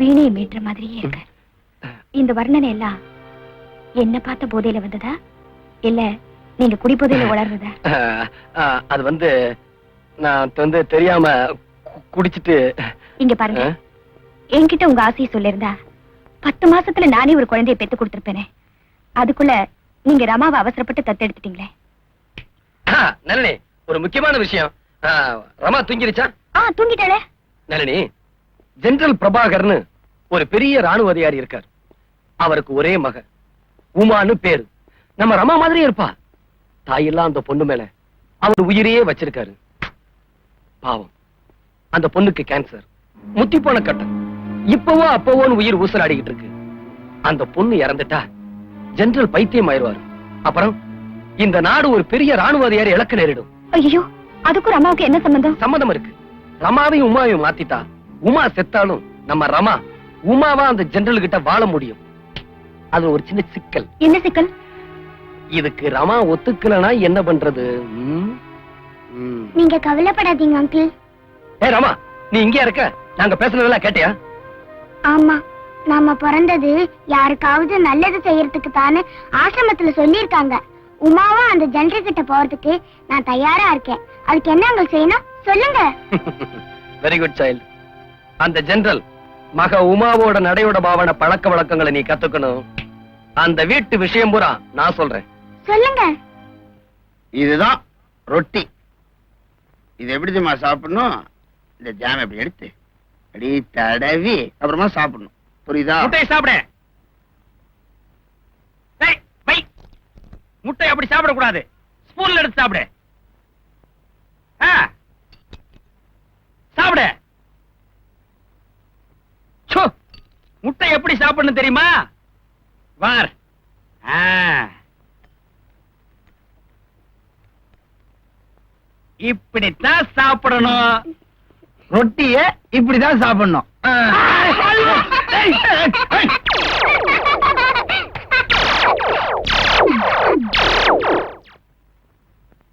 வீணையை மீட்டுற மாதிரியே இருக்கு. இந்த வர்ணனை எல்லாம் என்ன பார்த்த போதையில வந்ததா இல்ல நீங்க குடிபோதையில வளர்றதா? அது வந்து நான் வந்து தெரியாம குடிச்சிட்டு. இங்க பாருங்க, என்கிட்ட உங்க ஆசையை சொல்லிருந்தா 10 மாசத்துல நானே ஒரு குழந்தையை பெத்து கொடுத்திருப்பேனே. அதுக்குள்ள நீங்க ரமாவை அவசரப்பட்டு தத்தெடுத்துட்டீங்களே. நளினி, ஒரு முக்கியமான விஷயம். ரமா தூங்கிருச்சா? தூங்கிட்டாளே. நளினி, ஜெனரல் பிரபாகர்னு ஒரு பெரிய ராணுவ அதிகாரி இருக்கார். அவருக்கு ஒரே மக உமான்னு பேரு. நம்ம ரமா மாதிரியே இருப்பா. தாயெல்லாம் அந்த பொண்ணு மேல அவர் உயிரையே வச்சிருக்காரு. பாவம், அந்த பொண்ணுக்கு கேன்சர், முத்தி போன கட்டம். இப்பவோ அப்பவோன்னு உயிர் ஊசலாடிக்கிட்டு இருக்கு. அந்த பொண்ணு இறந்துட்டா ஜெனரல் பைத்தியம் ஆயிடுவாரு. அப்புறம் இந்த நாடு ஒரு பெரிய ராணுவ அதிகாரி இழக்க நேரிடும். ஐயோ, அதுக்கும் ரமாவுக்கு என்ன சம்பந்தம்? சம்மதம் இருக்கு. ரமாவையும் உமாவையும் மாத்திட்டா உமா செத்தாலும் நம்ம ரமா உமாவா அந்த ஜெனரல் கிட்ட வாழ முடியும். அது ஒரு சின்ன சிக்கல். என்ன சிக்கல்? இதுக்கு ரமா ஒத்துக்கலனா என்ன பண்றது? நீங்க கவலைப்படாதீங்க அங்கிள். ஏ ரமா, நீ இங்க இருக்க? நாங்க பேசுனதெல்லாம் கேட்டியா? ஆமா, நாம பிறந்தது யாருக்காவது நல்லது செய்யறதுக்கு தானே ஆசிரமத்துல சொல்லிருக்காங்க. உமாவா அந்த ஜெனரல் கிட்ட போறதுக்கு நான் தயாரா இருக்கேன். அதுக்கு என்ன அங்க செய்யணும் சொல்லுங்க. Very good child. அந்த ஜெனரல் மக உமாவோட நடையோட பாவன பழக்க வழக்கங்களை நீ கத்துக்கணும். அந்த வீட்டு விஷயம் பூரா நான் சொல்றேன். சொல்லுங்க. இதுதான் ரொட்டி. இது எப்படி தெரியுமா சாப்பிடணும்? இந்த ஜாம் எப்படி எடுத்து அப்படி தடவி அப்புறமா சாப்பிடணும். புரியுதா? முட்டையை சாப்பிட. முட்டை அப்படி சாப்பிடக்கூடாது. ஸ்பூன்ல எடுத்து சாப்பிடு. சாப்பிடு. முட்டை எப்படி சாப்பிடணும் தெரியுமா? வார். இப்படித்தான் சாப்பிடணும். ரொட்டிய இப்படிதான் சாப்பிடணும்.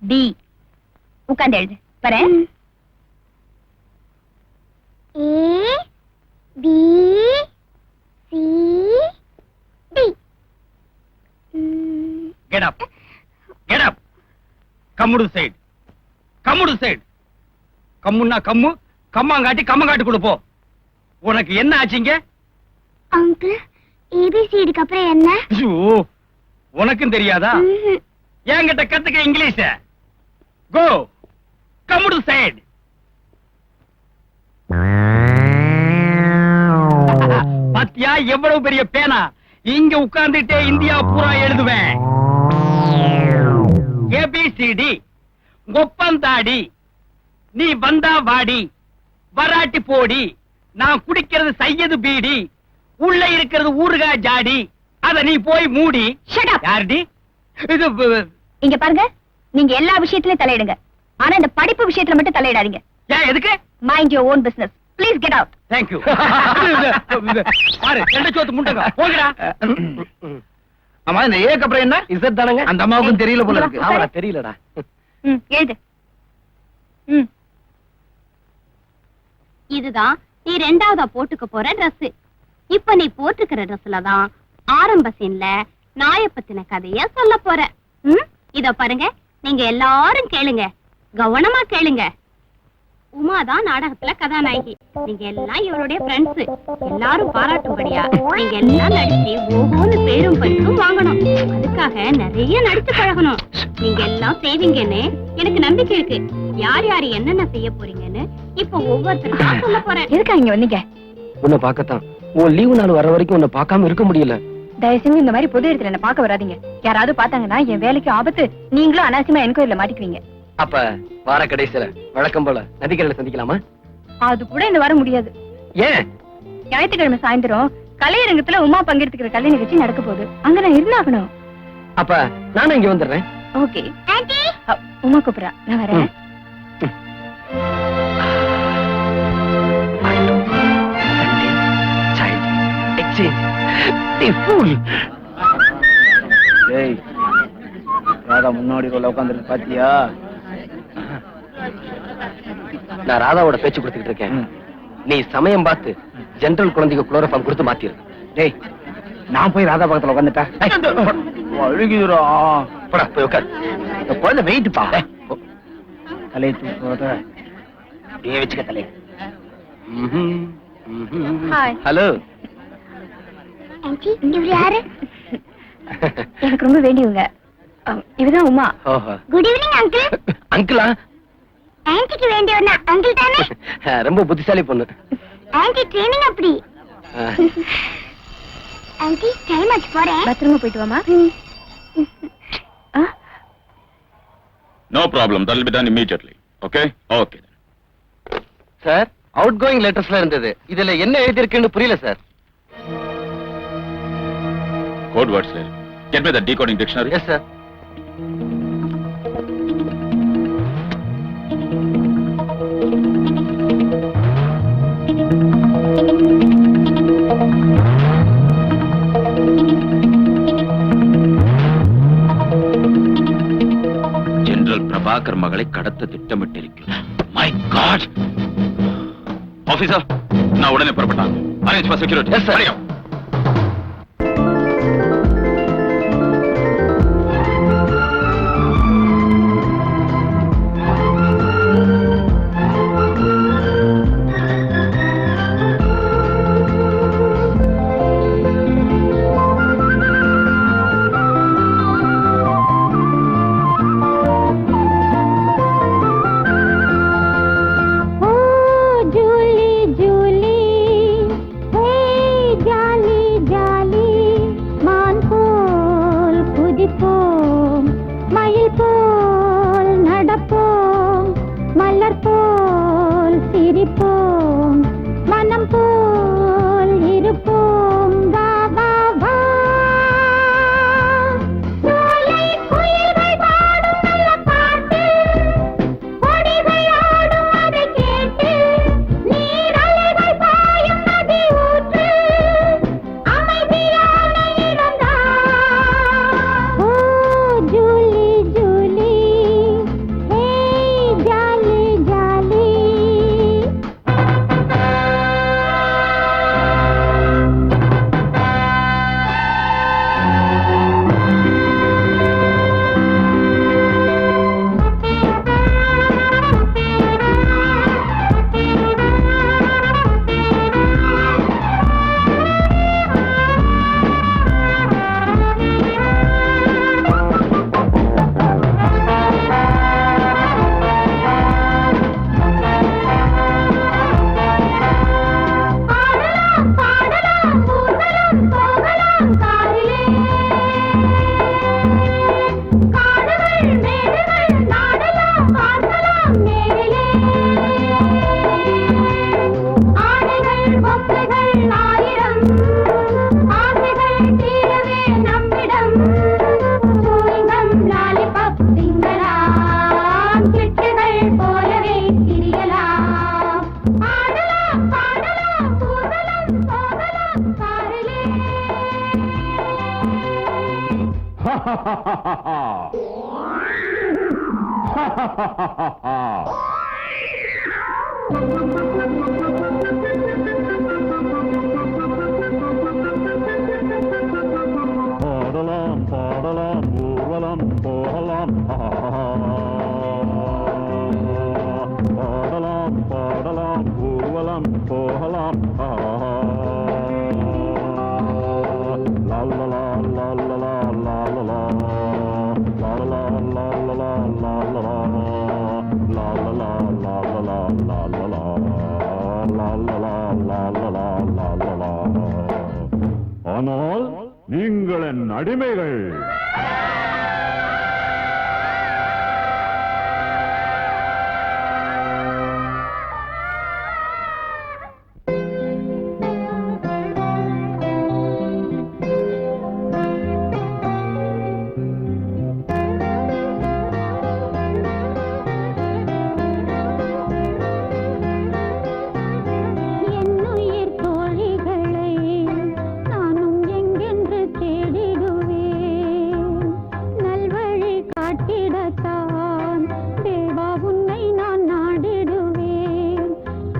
டி உட்கார்ந்து எழுது. வரேன். A B C D. Get up. Get up. Come to the side. Come to the side. கம்முன்னா கம்மு, கம்மாங்காட்டி கம்மங்காட்டி கொடுப்போ. உனக்கு என்ன ஆச்சுங்க? அங்கிள், ஏபிசிடிக்கு அப்புறம் என்ன? ஐயோ, உனக்கும் தெரியாதா? என்கிட்ட கத்துக்க English. Go. Come to side. பாத்தியா எவ்வளவு பெரிய பேனா? இங்க உட்கார்ந்துட்டே இந்தியா பூரா எழுதுவேன். ஏபிசிடி. கொப்பந்தாடி. நீ வந்தா வாடி, வராட்டி போடி. நான் குடிக்கிறது சையது பீடி, உள்ள இருக்கிறது ஊறுகா ஜாடி. அத நீ போய் மூடி. Shut up. யாருடி இது? இங்க பாருங்க, நீங்க எல்லா விஷயத்திலயும் தலையிடுங்க. ஆனா இந்த படிப்பு விஷயத்துல மட்டும் தலையிடாதீங்க. ஏன் எதுக்கு? Mind your own business. Please get out. Thank you. பாரு எண்ட சோத்து முண்டங்க போங்கடா. அம்மா இந்த ஏக்கு அப்புறம் என்ன? இசட் தானங்க? அந்த அம்மாவுக்கும் தெரியல போல இருக்கு. ஆமாடா தெரியலடா. எழுது. இதுதான் நீ ரெண்டாவதா போட்டுக்க போற Dress. இப்ப நீ போட்டுக்கிற Dressல தான் ஆரம்ப சீன்ல நாய பத்தின கதைய சொல்ல போற. இத பாருங்க, நீங்க எல்லாரும் கேளுங்க, கவனமா கேளுங்க. உமாதான் நாடகத்துல கதாநாயகி. நீங்க எல்லாம் இவருடைய ஃப்ரெண்ட்ஸ். எல்லாரும் பாராட்டும்படியா நீங்க எல்லாம் நடிச்சு ஓஹோன்னு பேரும் பரிசும் வாங்கணும். அதுக்காக நிறைய நடிச்சு பழகணும். நீங்க எல்லாம் செய்வீங்கன்னு எனக்கு நம்பிக்கை இருக்கு. யார் யாரு என்னென்ன செய்ய போறீங்கன்னு இப்ப ஒவ்வொருத்தருக்கா சொல்ல போறேன். எதுக்கா இங்க வந்தீங்க? உன்னை பார்க்கத்தான். உன் லீவு நாள் வர வரைக்கும் உன்னை பார்க்காம இருக்க முடியல. தயவு செஞ்சு இந்த மாதிரி பொது இடத்துல என்ன பார்க்க வராதீங்க. யாராவது பார்த்தாங்கன்னா என் வேலைக்கு ஆபத்து. நீங்களும் அனாவசியமா என்கொயரில மாட்டிக்குவீங்க. அப்ப வார கடைசியில வழக்கம் போல நதிக்கரையில சந்திக்கலாமா? அது கூட இந்த வர முடியாது. ஏன்? ஞாயிற்றுக்கிழமை சாயந்தரம் கலையரங்கத்துல உமா பங்கெடுத்துக்கிற கலை நிகழ்ச்சி நடக்க போகுது. அங்க நான் இருந்தாகணும். அப்ப நானும் இங்க வந்துடுறேன். ஓகே. உமா கூப்பிடுறா, நான் வரேன். ராதா முன்னாடி உட்காந்துருக்கு பாத்தியா? நான் ராதாவோட பேச்சு கொடுத்துக்கிட்டு இருக்கேன். நீ சமயம் பார்த்து ஜெனரல் குழந்தைக்கு குளோரோஃபார்ம் கொடுத்து மாத்திரு. டேய், நான் போய் ராதா பக்கத்துல உட்காந்துட்டா அழுகிதுரா. போடா போய் உட்கார். இந்த குழந்தை வெயிட் பா. தலையை தூக்க அப்படியே வச்சுக்க தலையை. ஹாய். ஹலோ. ஆன்ட்டி, இவர் யாரு? எனக்கு ரொம்ப வேண்டியவங்க. இவதான் உமா. ஓஹோ. Good evening uncle. அங்கிளா? ஆன்ட்டிக்கு வேண்டியவனா அங்கிள் தானே? ரொம்ப புத்திசாலி பொண்ணு. ஆன்ட்டி ட்ரெயினிங் அப்படி. ஆன்ட்டி டைம் ஆச்சு, போறேன். பத்திரமா போயிட்டு வாமா. No problem. That will be done immediately. Okay? Okay. சார், அவுட் கோயிங் லெட்டர்ஸ்ல இருந்தது. இதுல என்ன எழுதிருக்குன்னு புரியல சார். Code words there. Get me the decoding dictionary. Yes sir. General Prabhakar மகளை கடத்த திட்டமிட்டிருக்கிறார். My God! ஆபீசர், நான் உடனே புறப்பட்டான். Arrange for security. Yes sir. Julie Julie, hey ஜா பாடலாம் பாடலாம் ஊர்வலம் போகலாம் பாடலாம் பாடலாம் ஊர்வலம் போகலாம் லாலலா லாலலா லாலலா லாலலா லாலலா லாலலா லாலலா லாலலா லாலலா லாலலா லாலலா லாலலா. ஆனால் நீங்கள் என் அடிமைகள். என்னுயிர் தோழிகளை நானும் எங்கென்று தேடிடுவேன். நல்வழி காட்டிடத்தான் தேவா உன்னை நான் நாடிடுவேன்.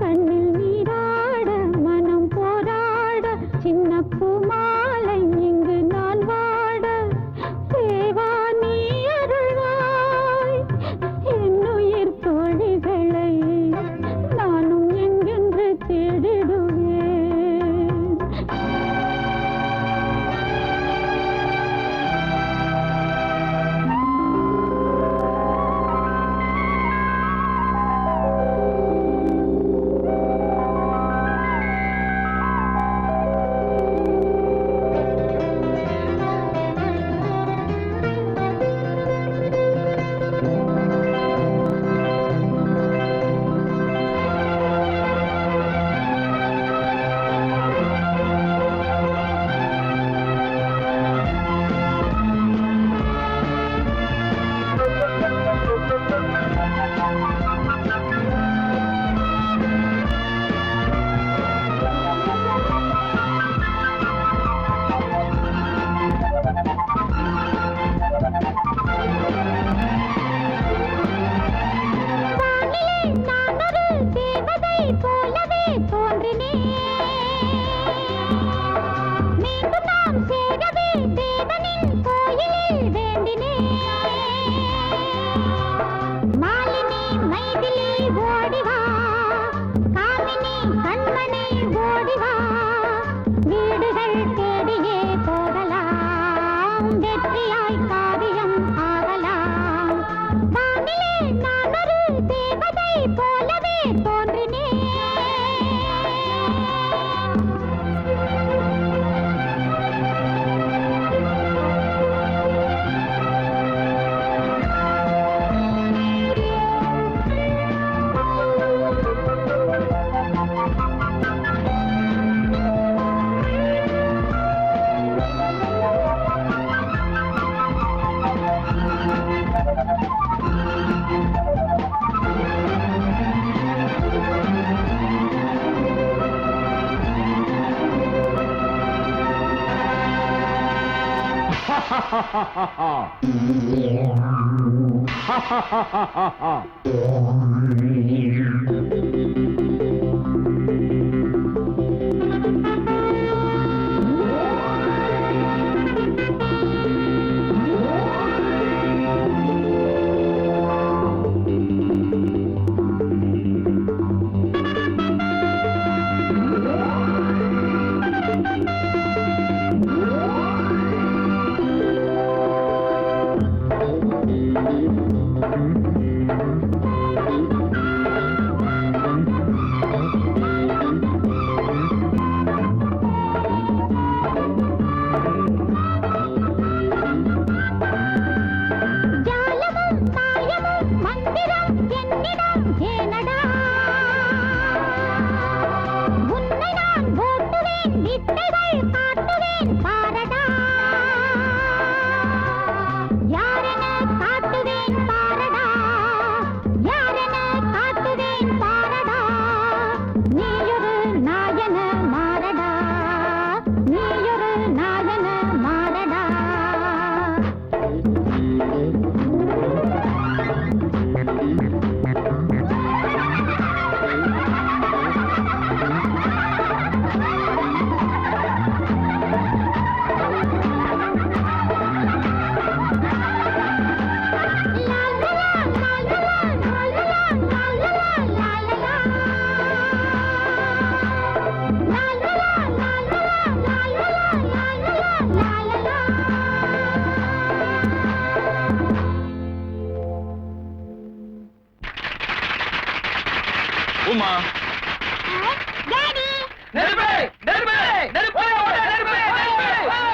கண்ணில் நீராட மனம் போராட சின்ன பூமாலை இங்கு நான் வாட தேவா நீ அருள்வாய். என்னுயிர் தோழிகளை நானும் எங்கென்று தேடிடுவேன். நானொரு தேவதை போலவே தோன்றினேன். மீண்டும் நாம் சேரவே தேவனின் கோயிலில் வேண்டினேன். மாலினி மைதிலி ஓடிவா, காமினி கண்மணி ஓடிவா. வீடுகள் தேடியே போகலாம், வெற்றியாய் காரியம் ஆகலாம். வானிலே நானொரு தேவதை போலவே தோன்றினேன். உமா டாடி நெருப்பு நெருப்பு நெருப்பு ஓடு நெருப்பு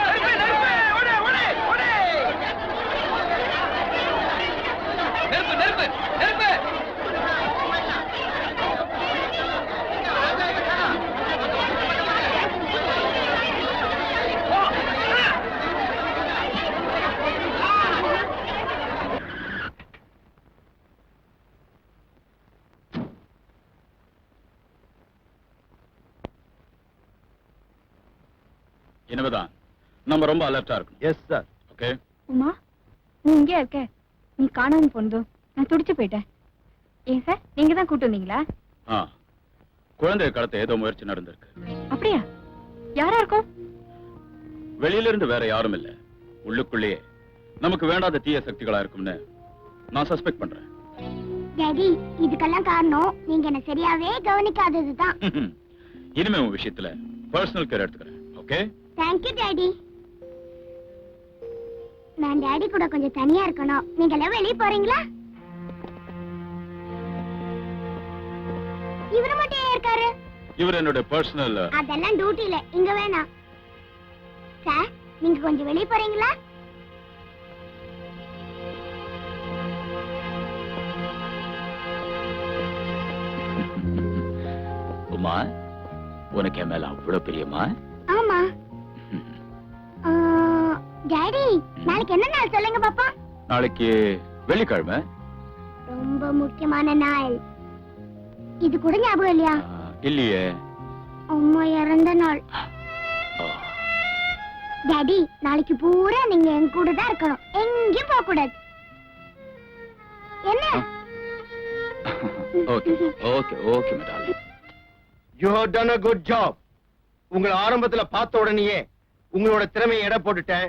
நெருப்பு நெருப்பு ஓடு ஓடு ஓடு நெருப்பு நெருப்பு நெருப்பு இனிமேதான் நம்ம ரொம்ப அலர்ட்டா இருக்கும். Yes sir. ஓகே. உமா நீ இங்கே இருக்க, நீ காணாம போனதும் நான் துடிச்சு போயிட்டேன். ஏன் சார், நீங்க தான் கூட்டு வந்தீங்களா? குழந்தைய கடத்த ஏதோ முயற்சி நடந்திருக்கு. அப்படியா? யாரா இருக்கும்? வெளியில இருந்து வேற யாரும் இல்ல, உள்ளுக்குள்ளேயே நமக்கு வேண்டாத தீய சக்திகளா இருக்கும்னு நான் சஸ்பெக்ட் பண்றேன். டாடி இதுக்கெல்லாம் காரணம் நீங்க என்ன சரியாவே கவனிக்காததுதான். இனிமே உன் விஷயத்துல பர்சனல் கேர் எடுத்துக்கிறேன். ஓகே? Thank you daddy. நான் டாடி கூட கொஞ்சம் தனியா இருக்கணும். நீங்க எல்லாம் வெளியே போறீங்களா? இவரு மட்டும் ஏன் இருக்காரு? இவர் என்னோட பர்சனல். அதெல்லாம் டியூட்டில இங்க வேணாம். சார் நீங்க கொஞ்சம் வெளியே போறீங்களா? உமா, உனக்கு என் மேல அவ்வளவு பிரியமா? ஆமா. டாடி நாளைக்கு என்ன நாள் சொல்லுங்க பாப்பா. நாளைக்கு வெள்ளிக்கிழமை. ரொம்ப முக்கியமான நாள். இது கூட ஞாபகம் இல்லையா? இல்லையே. அம்மா இறந்த நாள். டாடி நாளைக்கு பூரா நீங்க என் கூட தான் இருக்கணும், எங்கேயும் போக கூடாது. என்ன? Okay okay okay madam. You have done a good job. உங்களை ஆரம்பத்துல பார்த்த உடனேயே உங்களோட திறமையை எடை போட்டுட்டேன்.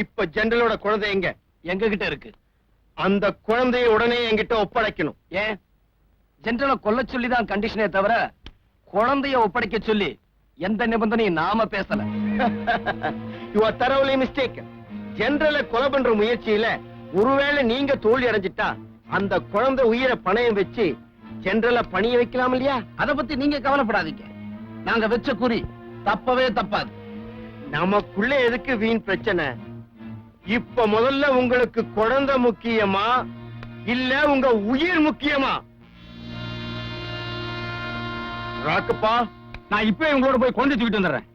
இப்ப ஜெனரலோட குழந்தை எங்க கிட்ட இருக்கு. அந்த குழந்தையை உடனே என்கிட்ட ஒப்படைக்கணும். ஏன் ஜெனரலை கொல்ல சொல்லிதான் கண்டிஷனே தவிர குழந்தைய ஒப்படைக்க சொல்லி எந்த நிபந்தனையும் நாம பேசல. You are thoroughly mistaken. ஜெனரலை கொலை பண்ற முயற்சியில ஒருவேளை நீங்க தோல்வி அடைஞ்சிட்டா அந்த குழந்தை உயிரை பணயம் வச்சு ஜெனரலை பணிய வைக்கலாம் இல்லையா? அத பத்தி நீங்க கவலைப்படாதீங்க. நாங்க வச்ச குறி தப்பவே தப்பாது. நமக்குள்ள எதுக்கு வீண் பிரச்சனை? இப்ப முதல்ல உங்களுக்கு குழந்தை முக்கியமா இல்ல உங்க உயிர் முக்கியமா? ராக்கப்பா, நான் இப்பவே உங்களோட போய் குழந்தை தூக்கிட்டு வந்துடுறேன்.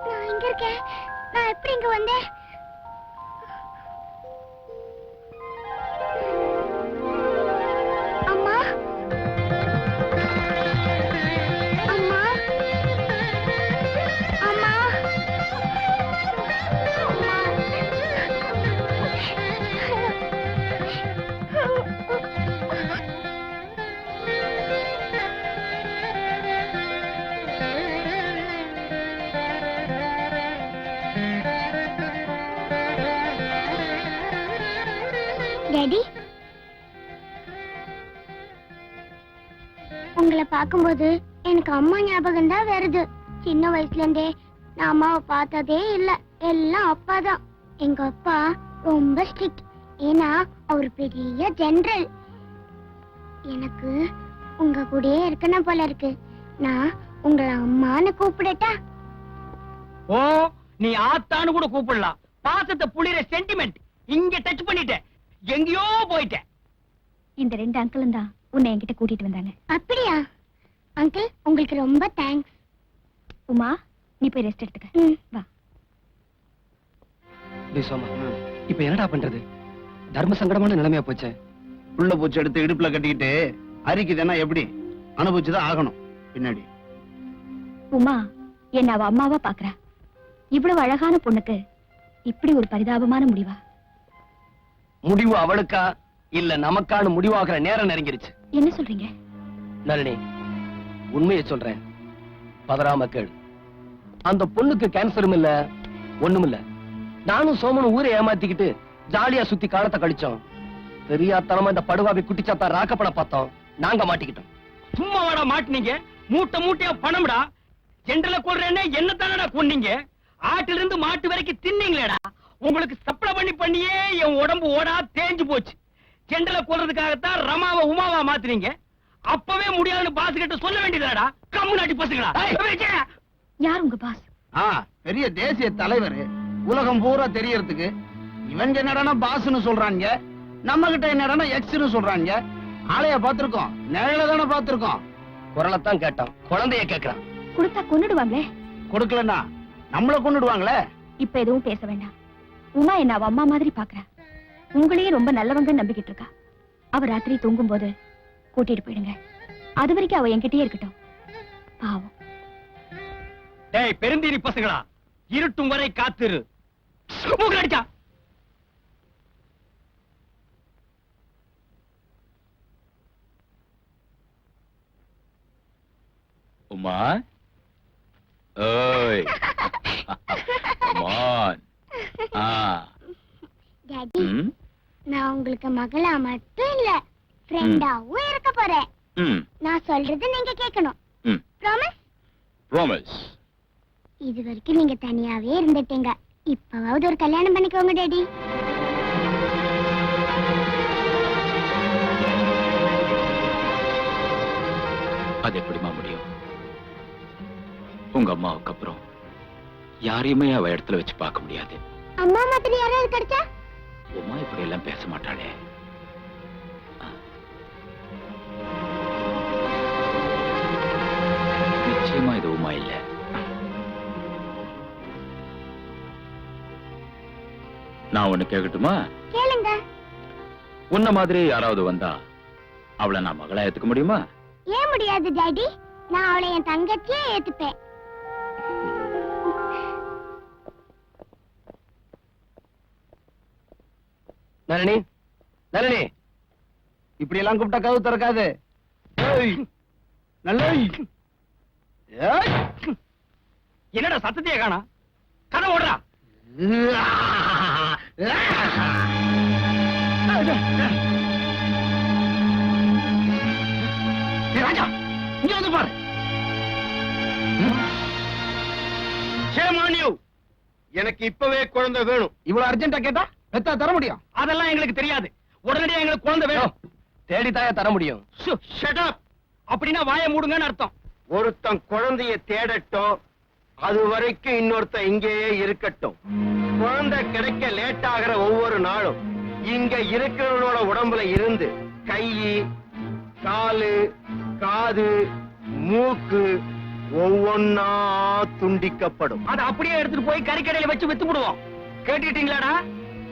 நான் இங்க இருக்கேன். நான் எப்படி இங்க வந்தேன்? அம்மா அம்மா அம்மா டாடி உங்களை பார்க்கும்போது எனக்கு அம்மா ஞாபகம் தான் வருது. சின்ன வயசுல இருந்தே நான் அம்மாவை பார்த்ததே இல்ல, எல்லாம் அப்பா தான். எங்க அப்பா ரொம்ப ஸ்ட்ரிக்ட், ஏன்னா அவர் பெரிய ஜெனரல். எனக்கு உங்க கூடயே இருக்கணும் போல இருக்கு. நான் உங்களை அம்மான்னு கூப்பிடட்டா? ஓ, நீ ஆத்தான்னு கூட கூப்பிடலாம். பாசத்தை புளிற சென்டிமெண்ட் இங்க டச் பண்ணிட்ட, எங்கேயோ போயிட்ட. இந்த 2 அங்கிளும் தான் உன்னை என்கிட்ட கூட்டிட்டு வந்தாங்க. அப்படியா? அங்கிள் உங்களுக்கு ரொம்ப தேங்க்ஸ். உமா நீ போய் ரெஸ்ட் எடுத்துக்க. வா. சோமா, இப்ப என்னடா பண்றது? தர்ம சங்கடமான நிலைமையா போச்சே. உள்ள பூச்சி எடுத்து இடுப்புல கட்டிக்கிட்டு அரிக்குதுன்னா எப்படி? அனுபவிச்சுதான் ஆகணும் பின்னாடி. உமா என்ன அவ அம்மாவா பாக்குறா. இவ்வளவு அழகான பொண்ணுக்கு இப்படி ஒரு பரிதாபமான முடிவா? முடிவு அவளுக்கா இல்ல நமக்கான முடிவாகிற நேரம் நெருங்கிருச்சு. என்ன சொல்றீங்க? நளினி, உண்மையை சொல்றேன், பதறாம கேளு. அந்த பொண்ணுக்கு கேன்சரும் இல்ல, ஒண்ணும் இல்ல. நானும் சோமனும் ஊரை ஏமாத்திக்கிட்டு ஜாலியா சுத்தி காலத்தை கழிச்சோம். தெரியாதனமா இந்த படுவாவை குட்டிச்சாத்தா ராக்கப்பட பார்த்தோம். நாங்க மாட்டிக்கிட்டோம். சும்மா வாடா மாட்டினீங்க. மூட்டை மூட்டையா பணம்டா. ஜெனரலை கொல்றேன்னு என்ன தானடா கொன்னீங்க? ஆட்டில இருந்து மாட்டு வரைக்கும் தின்னீங்களேடா. உங்களுக்கு சப்ளை பண்ணியே என் உடம்பு ஓடா தேஞ்சு போச்சு. ஜெண்டலை கொல்றதுக்காகத்தான் ரமாவை உமாவா மாத்துறீங்க. அப்பவே முடியாதுன்னு பாஸ் கிட்ட சொல்ல வேண்டியதாடா. கம்முனாட்டி பசங்களா. யார் உங்க பாஸ்? பெரிய தேசிய தலைவர், உலகம் பூரா தெரியறதுக்கு. இவங்க என்னடா பாஸ்னு சொல்றாங்க, நம்ம கிட்ட என்னடா எக்ஸ்னு சொல்றாங்க. ஆளைய பாத்திருக்கோம், நிழல தானே பாத்திருக்கோம். குரலைத்தான் கேட்டான், குழந்தைய கேட்கிறான். கொடுத்தா கொன்னுடுவாங்களே. கொடுக்கலன்னா நம்மள கொன்னுடுவாங்களே. இப்ப எதுவும் பேச வேண்டாம். உமா என்ன அவ அம்மா மாதிரி பாக்குறா. உங்களையே ரொம்ப நல்லவங்க நம்பிக்கிட்டு இருக்கா. அவ ராத்திரி தூங்கும் போது கூட்டிட்டு போயிடுங்க. அது வரைக்கும் அவ என்கிட்டயே இருக்கட்டும். பாவம். டேய் பெருந்தீரி பசங்களா, இருட்டும் வரை காத்திரு. அடிச்சா உமா, ஓய் come on. டாடி, நான் உங்களுக்கு மகளா மட்டும் இல்ல, ஃப்ரெண்டாவும் இருக்க போறேன். நான் சொல்றது நீங்க கேட்கணும். ப்ராமிஸ்? ப்ராமிஸ். இது வரைக்கும் நீங்க தனியாவே இருந்துட்டீங்க. இப்பவாவது ஒரு கல்யாணம் பண்ணிக்கோங்க டாடி. அது எப்படிமா முடியும்? உங்க அம்மாவுக்கு அப்புறம் யாரையுமே அவ இடத்துல வச்சு பார்க்க முடியாது. அம்மா மாதிரி யாராவது கிடைச்சா? உமா இப்படி எல்லாம் பேச மாட்டாளே. நிச்சயமா இது உமா இல்ல. நான் ஒண்ணு கேட்கட்டுமா? கேளுங்க. உன்ன மாதிரி யாராவது வந்தா அவளை நான் மகளா ஏத்துக்க முடியுமா? ஏன் முடியாது டாடி? நான் அவளை என் தங்கச்சியே ஏத்துப்பேன். நளினி, நளினி, இப்படி எல்லாம் கூப்பிட்டா கதவு திறக்காது. என்னடா சத்தத்தையே காணா? கதை ஓடுறா. ராஜா, இங்க வந்து பாரு. எனக்கு இப்பவே குழந்தை வேணும். இவ்வளவு அர்ஜென்டா கேட்டா பெத்தா தர முடியும்? அதெல்லாம் எங்களுக்கு தெரியாது. உடனடியா எங்களுக்கு குழந்தை வேணும். தேடித்தாயா தர முடியும். Shut up. அப்படின்னா வாயை மூடுங்கன்னு அர்த்தம். ஒருத்தன் குழந்தைய தேடட்டும், அது வரைக்கும் இன்னொருத்தன் இங்கேயே இருக்கட்டும். குழந்தை கிடைக்க லேட் ஆகிற ஒவ்வொரு நாளும் இங்க இருக்கிறவனோட உடம்புல இருந்து கை, காலு, காது, மூக்கு ஒவ்வொன்னா துண்டிக்கப்படும். அதை அப்படியே எடுத்துட்டு போய் கறிக்கடையில வச்சு வித்து விடுவோம். கேட்டுட்டீங்களாடா?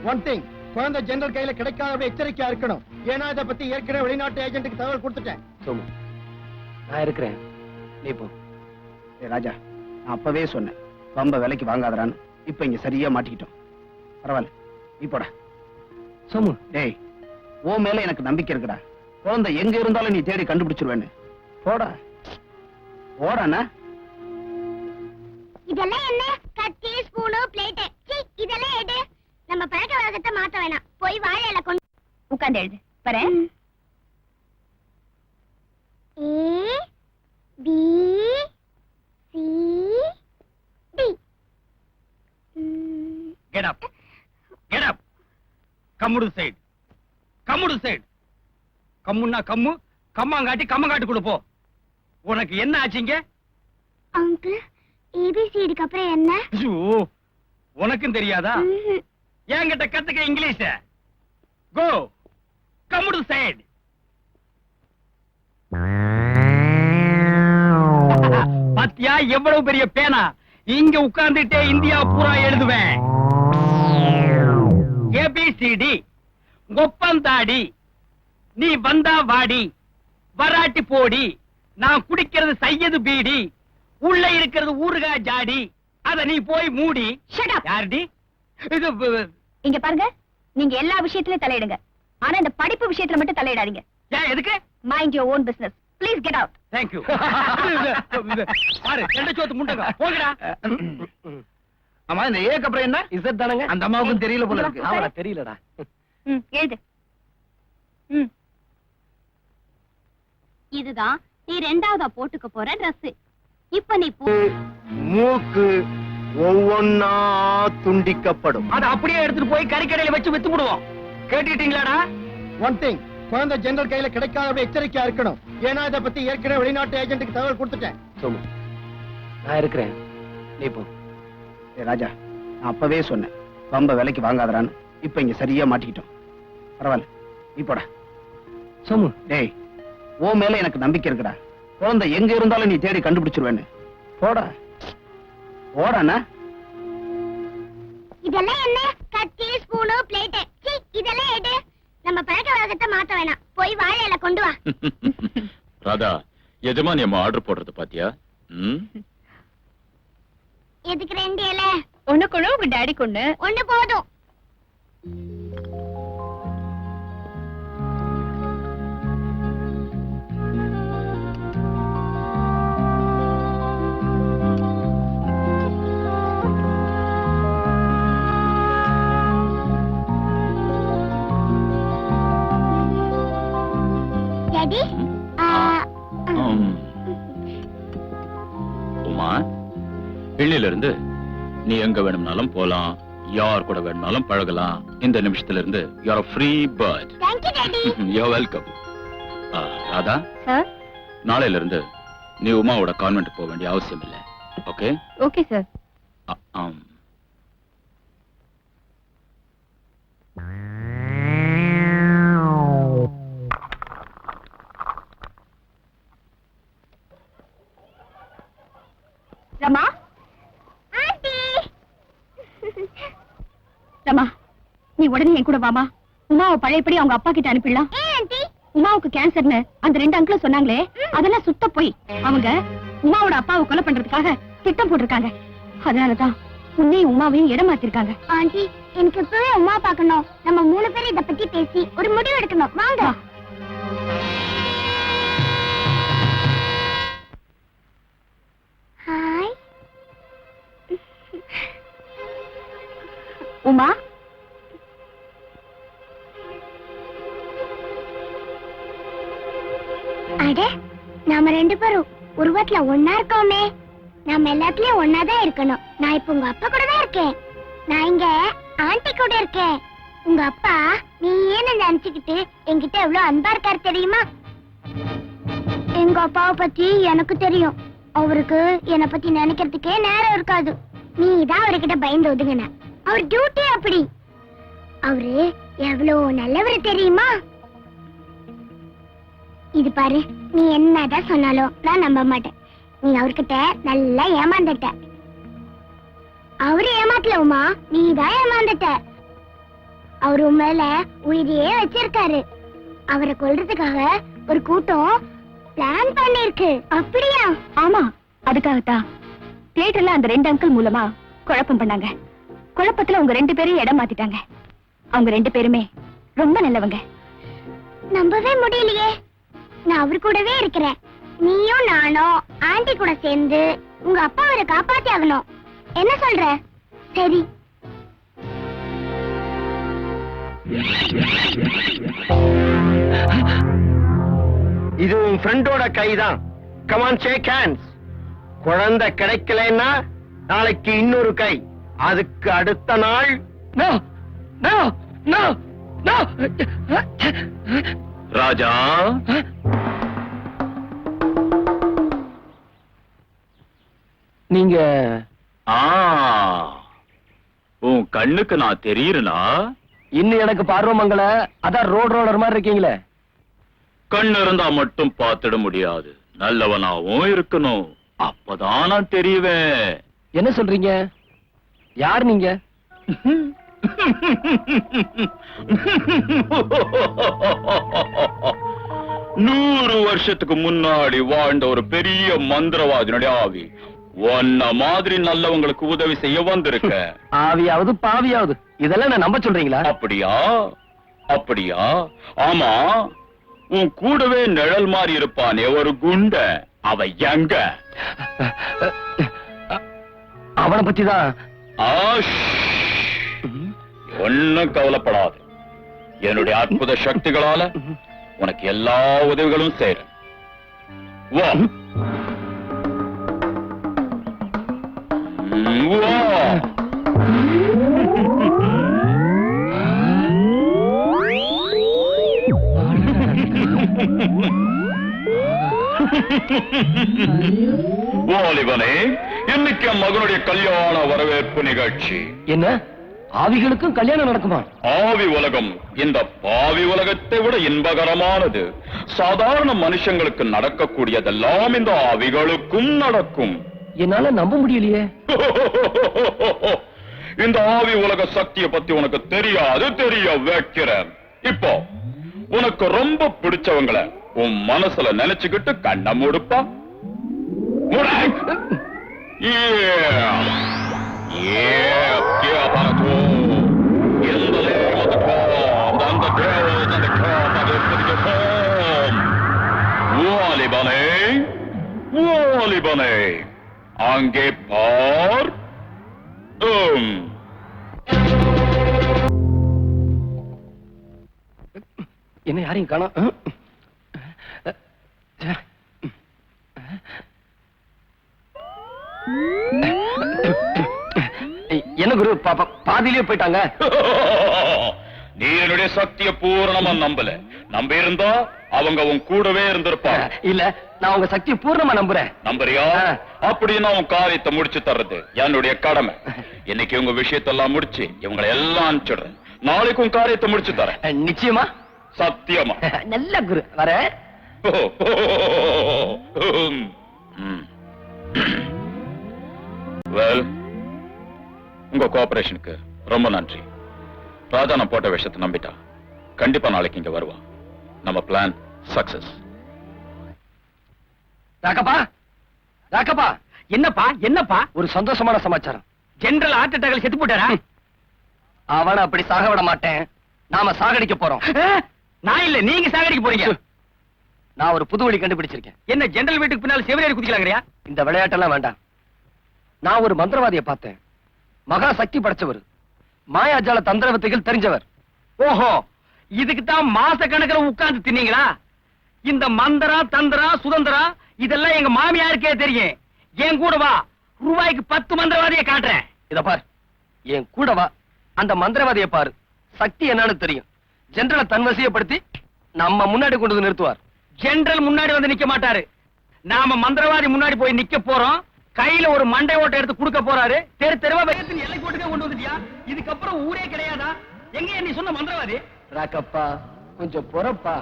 ஒன் திங், குழந்தை ஜெனரல் கையில கிடைக்காத எச்சரிக்கையா இருக்கணும். ஏன்னா இதை பத்தி ஏற்கனவே வெளிநாட்டு ஏஜென்ட்டுக்கு தகவல் கொடுத்துட்டேன். சோமு, நான் இருக்கிறேன், நீ போ. ராஜா, நான் அப்பவே சொன்னேன் ரொம்ப விலைக்கு வாங்காதரான்னு. இப்ப இங்க சரியா மாட்டிக்கிட்டோம். பரவாயில்ல, நீ போடா. சோமு, டேய், உன் மேல எனக்கு நம்பிக்கை இருக்குடா. குழந்தை எங்க இருந்தாலும் நீ தேடி கண்டுபிடிச்சிருவேன்னு. போடா போடாண்ணா. இதெல்லாம் என்ன? கத்தி, ஸ்பூனு, பிளேட், இதெல்லாம் எடு. நம்ம பழக்க வழக்கத்தை மாத்த வேணாம். போய் வாழையில கொண்டு உட்கார்ந்து எழுது. வரேன். A B C D. Get up. Get up. கம்முடு சைடு. கம்முடு சைடு. கம்முன்னா கம்மு, கம்மாங்காட்டி கம்மங்காட்டி கொடுப்போ. உனக்கு என்ன ஆச்சுங்க? அங்கிள், ABCDக்கு அப்புறம் என்ன? ஐயோ, உனக்கும் தெரியாதா? என்கிட்ட கத்துக்க இங்கிலீஷ. கோ. கம்முடு சைடு. பாத்தியா எவ்வளவு பெரிய பேனா? இங்க உட்கார்ந்துட்டே இந்தியா பூரா எழுதுவேன். ABCD. ஒப்பந்தாடி, நீ வந்தா வாடி, வராட்டி போடி, நான் குடிக்கிறது சையது பீடி, உள்ள இருக்கிறது ஊறுகாய் ஜாடி, அத நீ போய் மூடி. Shut up. யாருடி இது? இங்க பாருங்க, நீங்க எல்லா விஷயத்திலயும் தலையிடுங்க. ஆனா இந்த படிப்பு விஷயத்துல மட்டும் தலையிடாதீங்க. ஏன் எதுக்கு? Mind your own business. Please get out. Thank you. பாரு, ரெண்டு சோத்து முண்டங்க போங்கடா. ஆமா, இந்த ஏக்கு அப்புறம் என்ன? இசட் தானங்க? அந்த அம்மாவுக்கும் தெரியல போல இருக்கு. அவளா தெரியலடா. எழுது. இதுதான் நீ ரெண்டாவதா போட்டுக்க போற Dress. இப்ப நீ மூக்கு, ஒவ்வொன்னா துண்டிக்கப்படும். அதை அப்படியே எடுத்துட்டு போய் கறிக்கடையில வச்சு வித்து விடுவோம். கேட்டுட்டீங்களாடா? ஒன் திங், குழந்தை ஜெனரல் கையில கிடைக்காத எச்சரிக்கையா இருக்கணும். ஏன்னா இதை பத்தி ஏற்கனவே வெளிநாட்டு ஏஜென்ட்டுக்கு தகவல் கொடுத்துட்டேன். சோமு, நான் இருக்கிறேன், நீ போ. ராஜா, நான் அப்பவே சொன்னேன் ரொம்ப விலைக்கு வாங்காதரான்னு. இப்ப இங்க சரியா மாட்டிக்கிட்டோம். பரவாயில்ல, நீ போடா. சோமு, டேய், ஓ மேல எனக்கு நம்பிக்கை இருக்குடா. குழந்தை எங்க இருந்தாலும் நீ தேடி கண்டுபிடிச்சிருவேன்னு. போடா போடாண்ணா. இதெல்லாம் என்ன? கத்தி, ஸ்பூனு, பிளேட். இதெல்லாம் எடு. நம்ம பழக்க வழக்கத்தை மாத்த வேணாம். போய் வாழை இலை கொண்டு வா. ராதா, எஜமானி அம்மா ஆர்டர் போடுறது பாத்தியா? எதுக்கு 2 இலை? ஒண்ணு கொண்டு உங்க டாடி கொண்டு. ஒண்ணு போதும். டாடி, உமா, இன்னில இருந்து நீ எங்க வேணும்னாலும் போலாம், யார் கூட வேணும்னாலும் பழகலாம். இந்த நிமிஷத்துல இருந்து you are free bird. Thank you daddy. You are welcome. Radha, sir. நாளையில இருந்து நீ உமாவோட கான்வென்ட் போக வேண்டிய அவசியம் இல்லை. Okay? Okay sir. Rama, aunty. Rama, நீ உடனே என் கூட வாமா. உமாவை பழையபடி அவங்க அப்பா கிட்ட அனுப்பிடலாம். ஏன் ஆண்டி? உமாவுக்கு கேன்சர்னு அந்த 2 அங்கிளும் சொன்னாங்களே, அதெல்லாம் சுத்த போய். அவங்க உமாவோட அப்பாவை கொலை பண்றதுக்காக திட்டம் போட்டிருக்காங்க. அதனாலதான் உன்னையும் உமாவையும் இடம் மாத்திருக்காங்க. ஆண்டி, எனக்கு இப்பவே அம்மா பார்க்கணும். நம்ம 3 பேரும் இத பத்தி பேசி ஒரு முடிவு எடுக்கணும். வாங்க. ஹாய். உமா, அட, நாம 2 பேரும் உருவத்துல ஒன்னா இருக்கோமே. நாம எல்லாத்துலயும் ஒன்னாதான் இருக்கணும். நான் இப்ப உங்க அப்பா கூட தான் இருக்கேன். நான் இங்க ஆண்டி கூட இருக்கேன். உங்க அப்பா நீ ஏன்னு நினைச்சுக்கிட்டு என்கிட்ட எவ்வளவு அன்பா இருக்காரு தெரியுமா? எங்க அப்பாவை பத்தி எனக்கு தெரியும். அவருக்கு என்னை பத்தி நினைக்கிறதுக்கே நேரம் இருக்காது. நீ தான் அவர்கிட்ட பயந்து ஒதுங்கின. அவர் டியூட்டி அப்படி. அவரு எவ்வளவு நல்லவர் தெரியுமா? இது பாரு, நீ என்னதான் சொன்னாலும் நான் நம்ப மாட்டேன். நீ அவர்கிட்ட நல்லா ஏமாந்துட்ட. அவரு ஏமாத்தல உமா, நீ தான் ஏமாந்துட்ட. அவரு உண்மையில உயிரையே வச்சிருக்காரு. அவரை கொல்றதுக்காக ஒரு கூட்டம் பிளான் பண்ணிருக்கு. அப்படியா? ஆமா, அதுக்காகத்தான் தியேட்டர்ல அந்த 2 அங்கிள் மூலமா குழப்பம் பண்ணாங்க. குழப்பத்துல உங்க 2 பேரையும் இடம் மாத்திட்டாங்க. அவங்க 2 பேருமே ரொம்ப நல்லவங்க. நம்பவே முடியலையே. நான் அவரு கூடவே இருக்கிறேன். நீயும் நானும் ஆண்டி கூட சேர்ந்து உங்க அப்பா அவரை காப்பாத்தி ஆகணும். என்ன சொல்ற? சரி. இது உன் ஃப்ரெண்டோட கைதான். Come on, shake hands. குழந்தை கிடைக்கலன்னா நாளைக்கு இன்னொரு கை, அதுக்கு அடுத்த நாள். No no no no. Raja, நீங்க உன் கண்ணுக்கு நான் தெரியுறனா? இன்னும் எனக்கு பார்வமங்கல, அதான் ரோலர் மாதிரி இருக்கீங்களே. கண்ணு இருந்தா மட்டும் பார்த்திட முடியாது, நல்லவனாவும் இருக்கணும். அப்பதான் நான் தெரிவேன். என்ன சொல்றீங்க? யார் நீங்க? 100 வருஷத்துக்கு முன்னாடி வாழ்ந்த ஒரு பெரிய மந்திரவாதினுடைய ஆவி. உன்ன மாதிரி நல்லவங்களுக்கு உதவி செய்ய வந்திருக்க. ஆவியாவது பாவியாவது, இதெல்லாம் நான் நம்ப சொல்றீங்களா? அப்படியா? அப்படியா? ஆமா, உன் கூடவே நிழல் மாதிரி இருப்பானே ஒரு குண்ட, அவ எங்க? அவனை பத்திதான். ஒன்னும் கவலைப்படாது. என்னுடைய அற்புத சக்திகளால உனக்கு எல்லா உதவிகளும் செய்றேன். வா. வா. வாலிபனே, இன்னைக்கு என் மகனுடைய கல்யாண வரவேற்பு நிகழ்ச்சி. என்ன ஆவிகளுக்கும் கல்யாணம் நடக்குமா? ஆவி உலகம் இந்த பாவி உலகத்தை விட இன்பகரமானது. சாதாரண மனுஷங்களுக்கு நடக்கக்கூடியதெல்லாம் இந்த ஆவிகளுக்கும் நடக்கும். என்னால நம்ப முடியலையே. இந்த ஆவி உலக சக்தியை பத்தி உனக்கு தெரியாது, தெரிய வைக்கிறேன். இப்போ உனக்கு ரொம்ப பிடிச்சவங்கள உன் மனசுல நினைச்சுக்கிட்டு கண்ண மூடுப்பா. வாலிபனே, வாலிபனே, அங்கே பார். என்ன யாரையும் காணோம். என்ன குரு பாதியிலே போயிட்டாங்க. நீ என்னுடைய சக்திய பூரணமா நம்பல. நம்ப இருந்தா அவங்க உன் கூடவே இருந்திருப்பாங்க. இல்ல, நான் உங்க சக்தியை பூர்ணமா நம்புறேன். நம்புறியா? அப்படின்னா உன் காரியத்தை முடிச்சு தர்றது என்னுடைய கடமை. இன்னைக்கு உங்க விஷயத்தெல்லாம் முடிச்சு இவங்களை எல்லாம் அனுப்பிச்சிடுறேன். நாளைக்கு உன் காரியத்தை முடிச்சு தரேன். நிச்சயமா? சத்தியமா? நல்ல குரு, வர. வெல், உங்க கோஆபரேஷனுக்கு ரொம்ப நன்றி. ராஜா நான் போட்ட விஷயத்தை நம்பிட்டா. கண்டிப்பா நாளைக்கு இங்க வருவான். நம்ம பிளான் சக்சஸ். ராகப்பா, ராகப்பா. என்னப்பா என்னப்பா? ஒரு சந்தோஷமான சமாச்சாரம். ஜெனரல் ஹார்ட் அட்டாக்ல செத்து போட்டாரா? அவனை அப்படி சாக விட மாட்டேன். நாம சாகடிக்க போறோம். நான் இல்ல, நீங்க சாகடிக்க போறீங்க. நான் ஒரு புது வழி கண்டுபிடிச்சிருக்கேன். என்ன ஜெனரல் வீட்டுக்கு பின்னால செவிலியர் குதிக்கலாங்கறியா? இந்த விளையாட்டெல்லாம் வேண்டாம். நான் ஒரு மந்திரவாதியை பார்த்தேன். மகா சக்தி படைச்சவர், மாயாஜால தந்திர வித்தைகள் தெரிஞ்சவர். ஓஹோ, இதுக்கு தான் மாச கணக்கில் உட்கார்ந்து தின்னீங்களா? இந்த மந்திரா தந்திரா சுதந்திரா இதெல்லாம் எங்க மாமியாருக்கே தெரியும். என் கூட வா, ரூபாய்க்கு 10 மந்திரவாதியை காட்டுறேன். இத பார், என் கூட வா, அந்த மந்திரவாதியை பாரு. சக்தி என்னன்னு தெரியும். ஜெனரலை தன்வசியப்படுத்தி நம்ம முன்னாடி கொண்டு வந்து நிறுத்துவார். ஜெனரல் முன்னாடி வந்து நிக்க மாட்டாரு. நாம மந்திரவாதி முன்னாடி போய் நிக்க போறோம். கையில ஒரு மண்டை ஓட்டை எடுத்து கொடுக்க போறாரு. தெரு தெருவா வேகத்தின் எல்லை கோட்டுக்கே கொண்டு வந்துட்டியா? இதுக்கப்புறம் ஊரே கிடையாதா? எங்க நீ சொன்ன மந்திரவாதி? ராக்கப்பா, கொஞ்சம் பொறப்பா.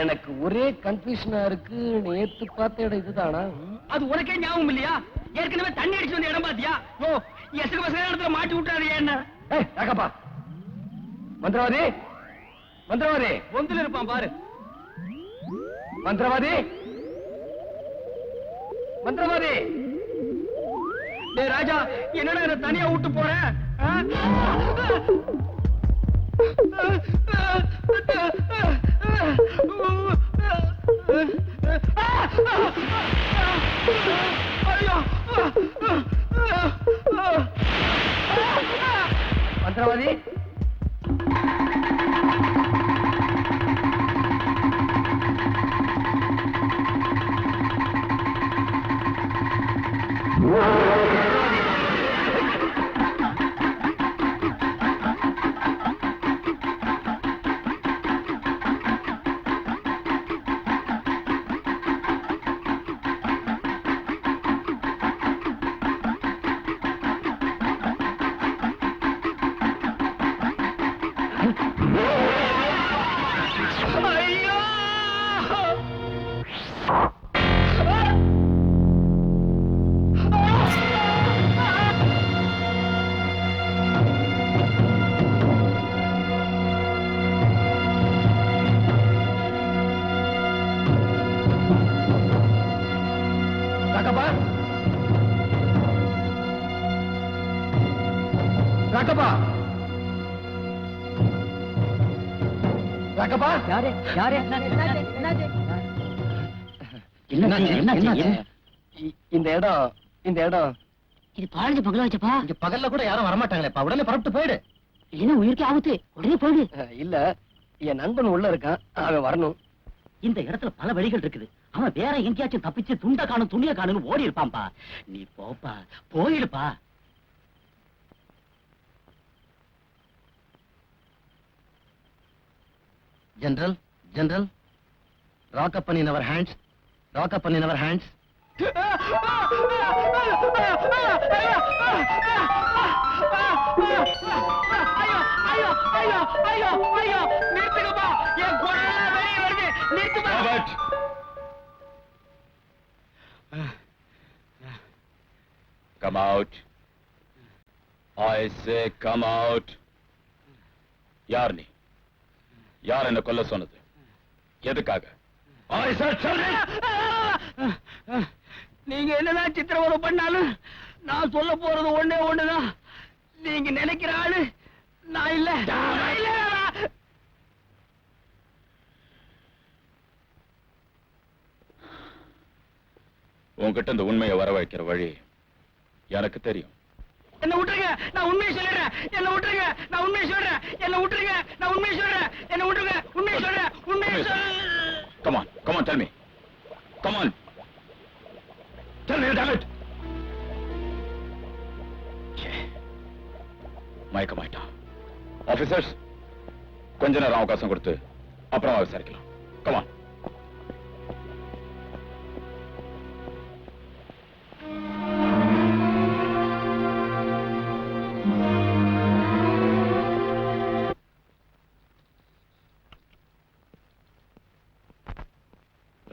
எனக்கு ஒரே கன்ஃபியூஷனா இருக்கு. நேத்து பார்த்த இடம் இதுதானா? அது உனக்கே ஞாபகம் இல்லையா? ஏற்கனவே தண்ணி அடிச்சு வந்த இடம் பாத்தியா? ஓ, எசுக்கு பசங்க இடத்துல மாட்டி விட்டாரு. என்ன ராக்கப்பா? மந்திரவாதி, மந்திரவாதி ஒந்தில இருப்பான் பாரு. மந்திரவாதி, மந்திரவாதி. டேய் ராஜா, என்னடா என்ன தனியா விட்டு போறேன்? மந்திரவாதி, ராகப்பா, ராகப்பா. யாரே யாரே? இந்த இடம், இந்த இடம் இது பாழஞ்ச பகல வச்சப்பா. இங்க பகல்ல கூட யாரும் வரமாட்டாங்களேப்பா. உடனே பரப்பிட்டு போயிடு. இல்லைன்னா உயிருக்கு ஆபத்து. உடனே போயிடு. இல்ல, என் நண்பன் உள்ள இருக்கான். அவன் வரணும். இந்த இடத்துல பல வழிகள் இருக்குது. அவன் வேற எங்கேயாச்சும் தப்பிச்சு துண்ட காணும் துணிய காணும்னு ஓடி இருப்பான்பா. நீ போப்பா, போயிடுப்பா. General, General, rock up in our hands. Rock up in our hands. Robert! Come out. I say come out. யார் நீ? யார் என்ன கொல்ல சொன்னது? எதுக்காக? I said tell me. நீங்க என்னதான் சித்திரவதை பண்ணாலும் நான் சொல்ல போறது ஒண்ணே ஒண்ணுதான். நீங்க நினைக்கிற ஆளு நான் இல்ல. உன்கிட்ட இந்த உண்மையை வர வைக்கிற வழி எனக்கு தெரியும். என்ன விட்டுருங்க, நான் உண்மையை சொல்றேன். என்ன விட்டுருங்க, நான் உண்மையை சொல்றேன். என்ன விட்டுருங்க, நான் உண்மையை சொல்றேன். என்ன விட்டுருங்க, உண்மையை சொல்றேன். உண்மையை Come on, come on, tell me. Come on. Tell me, damn it. மயக்கமாயிட்டான். ஆபீசர்ஸ், கொஞ்ச நேரம் அவகாசம் கொடுத்து அப்புறமா விசாரிக்கலாம். Come on.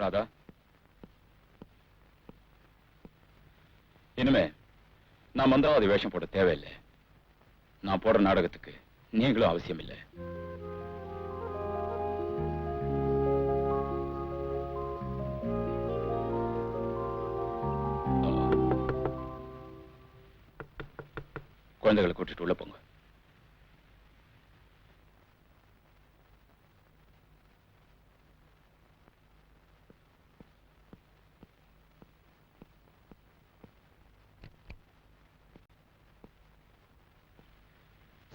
ராதா, இனிமே நான் மந்திரவாதி வேஷம் போட தேவையில்லை. நான் போடுற நாடகத்துக்கு நீங்களும் அவசியம் இல்லை. குழந்தைகளை கூட்டிட்டு உள்ள போங்க.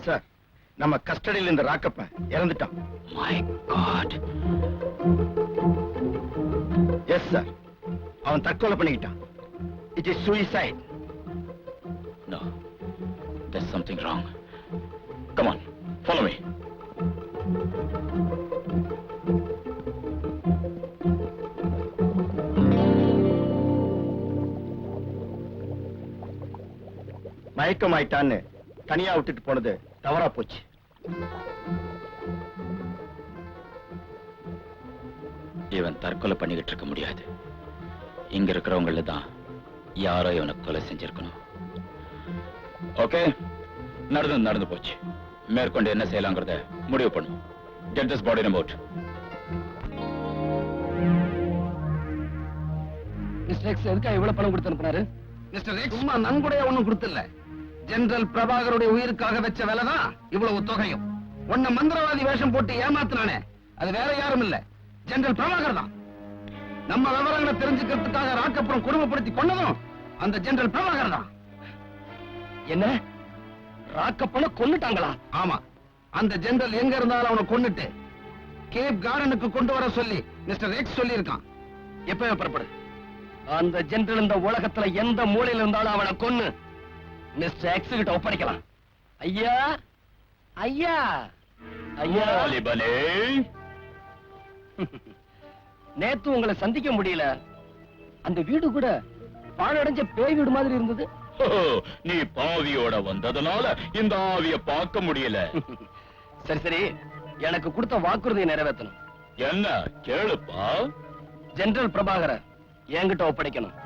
சார், நம்ம கஸ்டடியில் இந்த ராக்கப்ப இறந்துட்டான். My God. எஸ் சார், அவன் தற்கொலை பண்ணிக்கிட்டான். It is suicide. No, there's something wrong. Come on, follow me. மயக்கமாயிட்டான்னு தனியா விட்டுட்டு போனது தவறா போச்சு. இவன் தற்கொலை பண்ணிக்கிட்டு இருக்க முடியாது. இங்க இருக்கிறவங்கள தான் யாரோ இவனை கொலை செஞ்சிருக்கணும். ஓகே, நடந்து போச்சு. மேற்கொண்டு என்ன செய்யலாங்கிறத முடிவு பண்ணும். Get this body in a boat. Mister X எதுக்காக இவ்வளவு பணம் கொடுத்து அனுப்புனாரு? மிஸ்டர் எக்ஸ் சும்மா நன்கொடைய ஒண்ணும் கொடுத்தில்ல. ஜெனரல் பிரபாகருடைய உயிருக்காக வச்ச வேலைதான் இவ்வளவு தொகையும். உன்னை மந்திரவாதி வேஷம் போட்டு ஏமாத்தினானே, அது வேற யாரும் இல்ல, ஜெனரல் பிரபாகர் தான். நம்ம விவரங்களை தெரிஞ்சுக்கிறதுக்காக ராக்கப்புறம் குடும்பப்படுத்தி கொண்டதும் அந்த ஜெனரல் பிரபாகர் தான். என்ன, ராக்கப்பன கொன்னுட்டாங்களா? ஆமா, அந்த ஜெனரல் எங்க இருந்தாலும் அவனை கொன்னுட்டு கேப் கார்டனுக்கு கொண்டு வர சொல்லி மிஸ்டர் எக்ஸ் சொல்லி இருக்கான். எப்பவே புறப்படு. அந்த ஜெனரல் இந்த உலகத்துல எந்த மூலையில இருந்தாலும் அவனை கொன்னு மிஸ்டர் எக்ஸ் கிட்ட ஒப்படைக்கலாம். ஐயா ஐயா ஐயா, வாலிபனே, நேத்து உங்களை சந்திக்க முடியல. அந்த வீடு கூட பாழடைஞ்ச பேய் வீடு மாதிரி இருந்தது. ஓ, நீ பாவியோட வந்ததுனால இந்த ஆவிய பார்க்க முடியல. சரி சரி, எனக்கு கொடுத்த வாக்குறுதியை நிறைவேற்றணும். என்ன கேளுப்பா. ஜெனரல் பிரபாகரை என்கிட்ட ஒப்படைக்கணும்.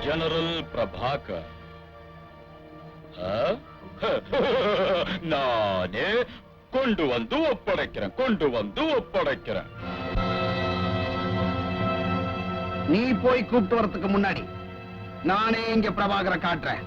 ஜெனரல் பிரபாகர்? நானே கொண்டு வந்து ஒப்படைக்கிறேன். நீ போய் கூப்பிட்டு வரதுக்கு முன்னாடி நானே இங்க பிரபாகரை காட்டுறேன்.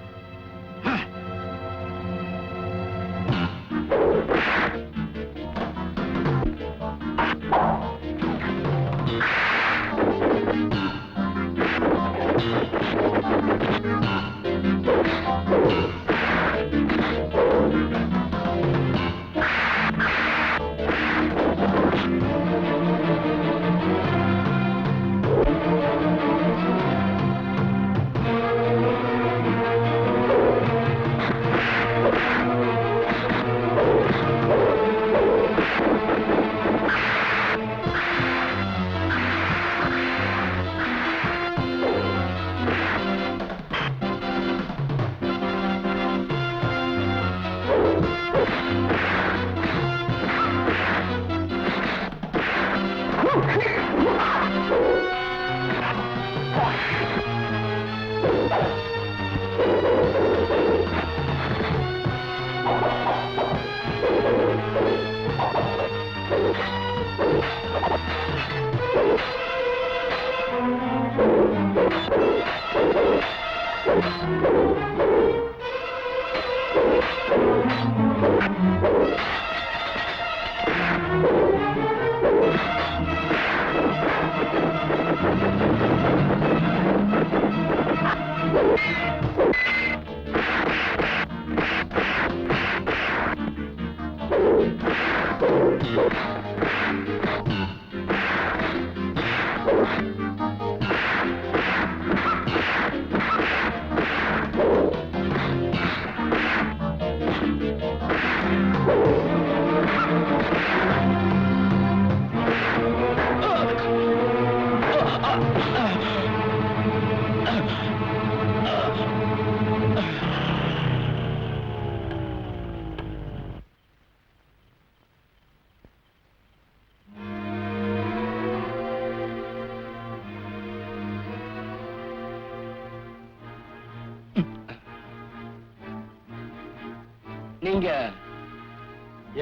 நீங்க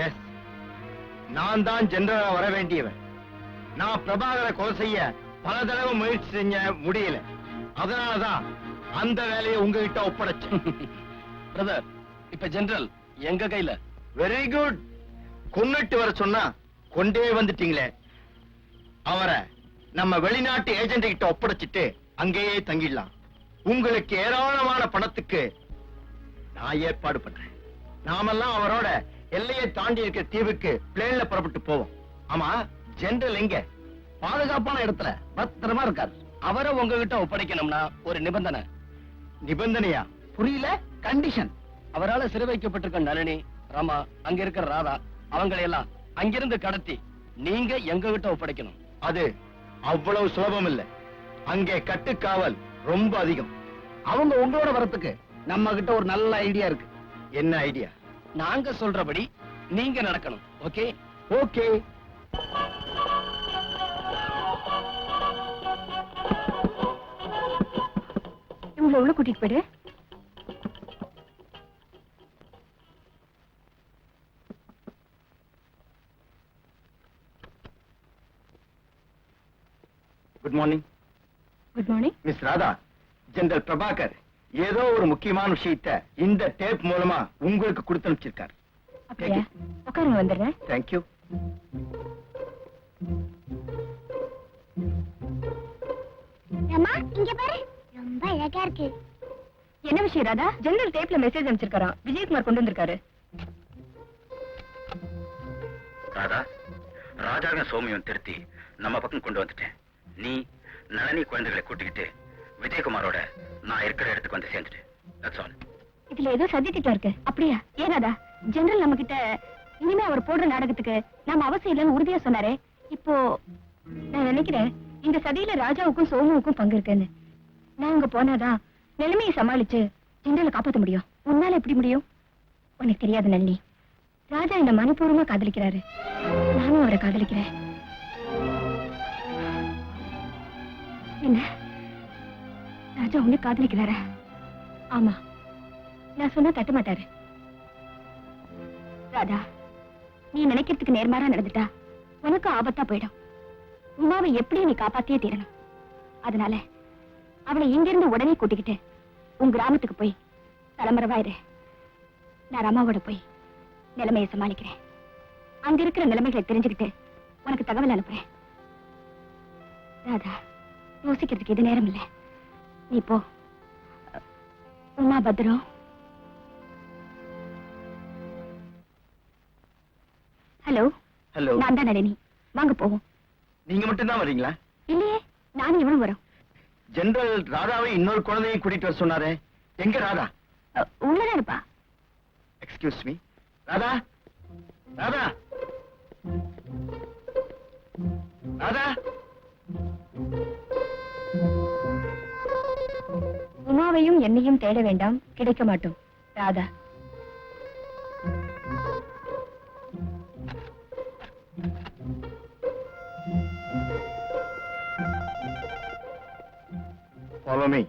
எஸ், நான் தான் ஜெனரலா வர வேண்டியவன். நான் பிரபாகரை கொலை செய்ய பல தடவை முயற்சி செஞ்ச முடியல. அதனாலதான் அந்த வேலையை உங்ககிட்ட ஒப்படைச்சேன். பிரதர், இப்ப ஜெனரல் எங்க கையில. Very good. கொன்னுட்டு வர சொன்னா கொண்டே வந்துட்டீங்களே. அவரை நம்ம வெளிநாட்டு ஏஜென்ட் கிட்ட ஒப்படைச்சிட்டு அங்கேயே தங்கிடலாம். உங்களுக்கு ஏராளமான பணத்துக்கு நான் ஏற்பாடு பண்றேன். நாமெல்லாம் அவரோட எல்லையை தாண்டி இருக்கிற தீவுக்கு பிளேன்ல புறப்பட்டு போவோம். ஆமா, ஜெனரல் எங்க? பாதுகாப்பான இடத்துல பத்திரமா இருக்காரு. அவரை உங்ககிட்ட ஒப்படைக்கணும்னா ஒரு நிபந்தனை. நிபந்தனையா? புரியல? கண்டிஷன். அவரால சிறை வைக்கப்பட்டிருக்க நளினி, ரமா, அங்க இருக்கிற ராதா, அவங்களையெல்லாம் அங்கிருந்து கடத்தி நீங்க எங்க கிட்ட ஒப்படைக்கணும். அது அவ்வளவு சுலபம் இல்ல. அங்கே கட்டுக்காவல் ரொம்ப அதிகம். அவங்க உங்களோட வரத்துக்கு நம்ம கிட்ட ஒரு நல்ல ஐடியா இருக்கு. என்ன ஐடியா? நாங்க சொல்றபடி நீங்க நடக்கணும். ஓகே? ஓகே. இவங்களை உள்ள கூட்டிட்டு போயிடு. Good morning. Good morning. Miss Radha, general Prabhakar ஏதோ ஒரு முக்கியமான விஷயத்தை இந்த டேப் மூலமா உங்களுக்கு கொடுத்து அனுப்பிச்சிருக்காரு. அப்படியா? உட்காருங்க, வந்துடுறேன். தேங்க்யூ. ரமா, இங்க பாரு, ரொம்ப அழகா இருக்கு. என்ன விஷயம் ராதா? ஜெனரல் டேப்ல மெசேஜ் அனுப்பிச்சிருக்காராம். விஜயகுமார் கொண்டு வந்திருக்காரு. ராதா, ராஜாங்க சோமியம் திருத்தி நம்ம பக்கம் கொண்டு வந்துட்டேன். நீ நளினி குழந்தைகளை கூட்டிக்கிட்டு விஜயகுமாரோட நான் இருக்கிற இடத்துக்கு வந்து சேர்ந்துட்டு. That's all. இதுல ஏதோ சதி திட்டம் இருக்கு. அப்படியா? ஏன் ராதா? ஜெனரல் நம்ம கிட்ட இனிமே அவர் போடுற நாடகத்துக்கு நாம அவசியம் இல்லைன்னு உறுதியா சொன்னாரே. இப்போ நான் நினைக்கிறேன் இந்த சதியில ராஜாவுக்கும் சோமுவுக்கும் பங்கு இருக்குன்னு. நான் அங்க போனாதான் நிலைமையை சமாளிச்சு ஜெனரலை காப்பாத்த முடியும். உன்னால எப்படி முடியும்? உனக்கு தெரியாது நளினி. ராஜா என்ன மனப்பூர்வமா காதலிக்கிறாரு. நானும் அவரை காதலிக்கிறேன். என்ன, ராஜா உன்னை காதலிக்கிறாரா? ஆமா, நான் சொன்னா தட்ட மாட்டாரு. ராதா, நீ நினைக்கிறதுக்கு நேர்மாறா நடந்துட்டா உனக்கு ஆபத்தா போயிடும். உமாவை எப்படியும் நீ காப்பாத்தியே தீரணும். அதனால அவளை இங்கிருந்து உடனே கூட்டிக்கிட்டு உன் கிராமத்துக்கு போய் தலைமறைவாயிரு. நான் ரமாவோட போய் நிலைமையை சமாளிக்கிறேன். அங்க இருக்கிற நிலைமைகளை தெரிஞ்சுக்கிட்டு உனக்கு தகவல் அனுப்புறேன். ராதா, யோசிக்கிறதுக்கு இது நேரம் இல்லை. நீ போ. உமா பத்திரம். ஹலோ. ஹலோ. நான் தான் நளினி. வாங்க போவோம். நீங்க மட்டும் தான் வரீங்களா? இல்லையே, நானும் இவனும் வரோம். ஜெனரல் ராதாவை இன்னொரு குழந்தையும் கூட்டிட்டு வர சொன்னாரே, எங்க ராதா? உள்ளதான் இருப்பா. Excuse me. ராதா, ராதா, ராதா. உமாவையும் என்னையும் தேட வேண்டாம், கிடைக்க மாட்டோம். ராதா. Follow me.